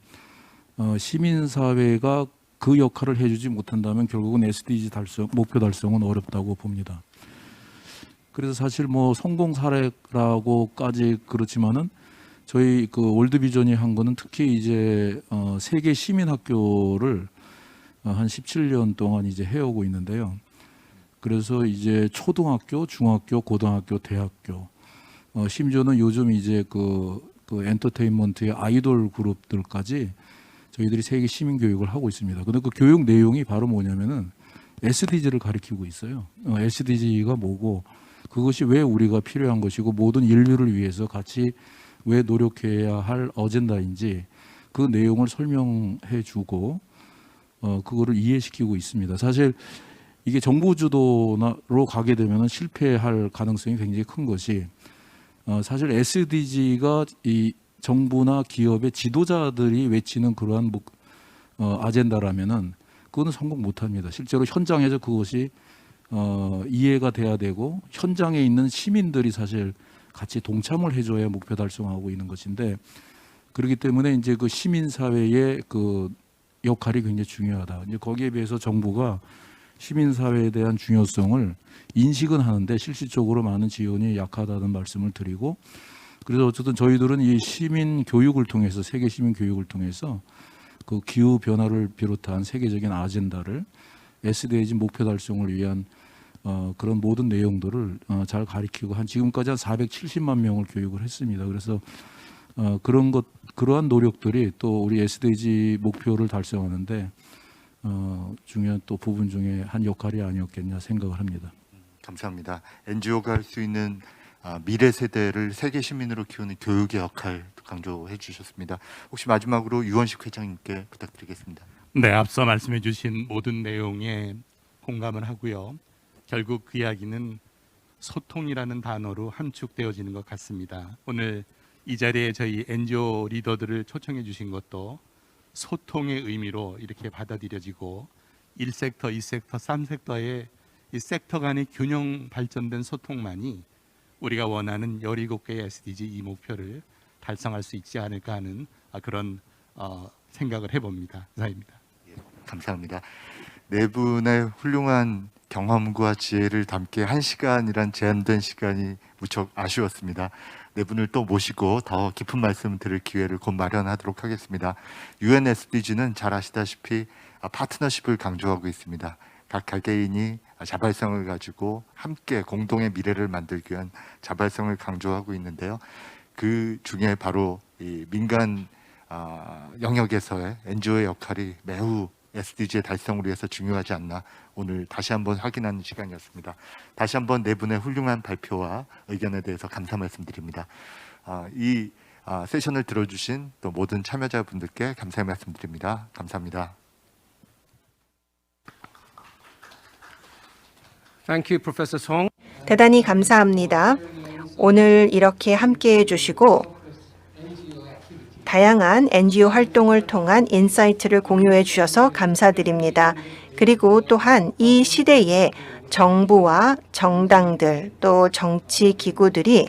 시민사회가 그 역할을 해주지 못한다면 결국은 SDG 목표 달성은 어렵다고 봅니다. 그래서 사실 뭐 성공 사례라고까지 그렇지만은 저희 그 월드비전이 한 거는 특히 이제 세계 시민학교를 한 17년 동안 이제 해오고 있는데요. 그래서 이제 초등학교, 중학교, 고등학교, 대학교, 심지어는 요즘 이제 그 엔터테인먼트의 아이돌 그룹들까지 저희들이 세계 시민 교육을 하고 있습니다. 근데 그 교육 내용이 바로 뭐냐면은 SDG를 가리키고 있어요. SDG가 뭐고 그것이 왜 우리가 필요한 것이고 모든 인류를 위해서 같이 왜 노력해야 할 어젠다인지 그 내용을 설명해 주고 그거를 이해시키고 있습니다. 사실 이게 정부 주도로 가게 되면 실패할 가능성이 굉장히 큰 것이 사실 SDG가 이 정부나 기업의 지도자들이 외치는 그러한 아젠다라면은 그거는 성공 못합니다. 실제로 현장에서 그것이 이해가 돼야 되고 현장에 있는 시민들이 사실 같이 동참을 해줘야 목표 달성하고 있는 것인데 그렇기 때문에 이제 그 시민사회의 그 역할이 굉장히 중요하다. 이제 거기에 비해서 정부가 시민사회에 대한 중요성을 인식은 하는데 실질적으로 많은 지원이 약하다는 말씀을 드리고 그래서 어쨌든 저희들은 이 시민 교육을 통해서 세계 시민 교육을 통해서 그 기후 변화를 비롯한 세계적인 아젠다를 SDG 목표 달성을 위한 그런 모든 내용들을 잘 가리키고 지금까지 한 470만 명을 교육을 했습니다. 그래서 그러한 노력들이 또 우리 SDG 목표를 달성하는데 중요한 또 부분 중에 한 역할이 아니었겠냐 생각을 합니다. 감사합니다. NGO가 할 수 있는 미래 세대를 세계 시민으로 키우는 교육의 역할 강조해 주셨습니다. 혹시 마지막으로 유원식 회장님께 부탁드리겠습니다. 네, 앞서 말씀해 주신 모든 내용에 공감을 하고요. 결국 그 이야기는 소통이라는 단어로 함축되어지는 것 같습니다. 오늘 이 자리에 저희 NGO 리더들을 초청해 주신 것도 소통의 의미로 이렇게 받아들여지고 1섹터, 2섹터, 3섹터의 이 섹터 간의 균형 발전된 소통만이 우리가 원하는 17개의 SDG 이 목표를 달성할 수 있지 않을까 하는 그런 생각을 해봅니다. 이상입니다. 예, 감사합니다. 네 분의 훌륭한 경험과 지혜를 담게 1시간이란 제한된 시간이 무척 아쉬웠습니다. 네 분을 또 모시고 더 깊은 말씀 들을 기회를 곧 마련하도록 하겠습니다. UN SDG는 잘 아시다시피 파트너십을 강조하고 있습니다. 각 개개인이 자발성을 가지고 함께 공동의 미래를 만들기 위한 자발성을 강조하고 있는데요. 그 중에 바로 이 민간 영역에서의 NGO의 역할이 매우 SDG의 달성을 위해서 중요하지 않나 오늘 다시 한번 확인하는 시간이었습니다. 다시 한번 네 분의 훌륭한 발표와 의견에 대해서 감사 말씀드립니다. 이 세션을 들어주신 또 모든 참여자분들께 감사의 말씀드립니다. 감사합니다. Thank you, Professor Song. 대단히 감사합니다. 오늘 이렇게 함께해 주시고 다양한 NGO 활동을 통한 인사이트를 공유해 주셔서 감사드립니다. 그리고 또한 이 시대에 정부와 정당들 또 정치 기구들이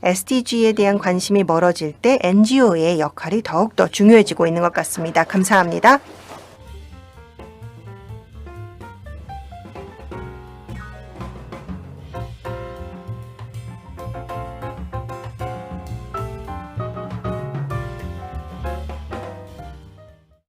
SDG에 대한 관심이 멀어질 때 NGO의 역할이 더욱더 중요해지고 있는 것 같습니다. 감사합니다.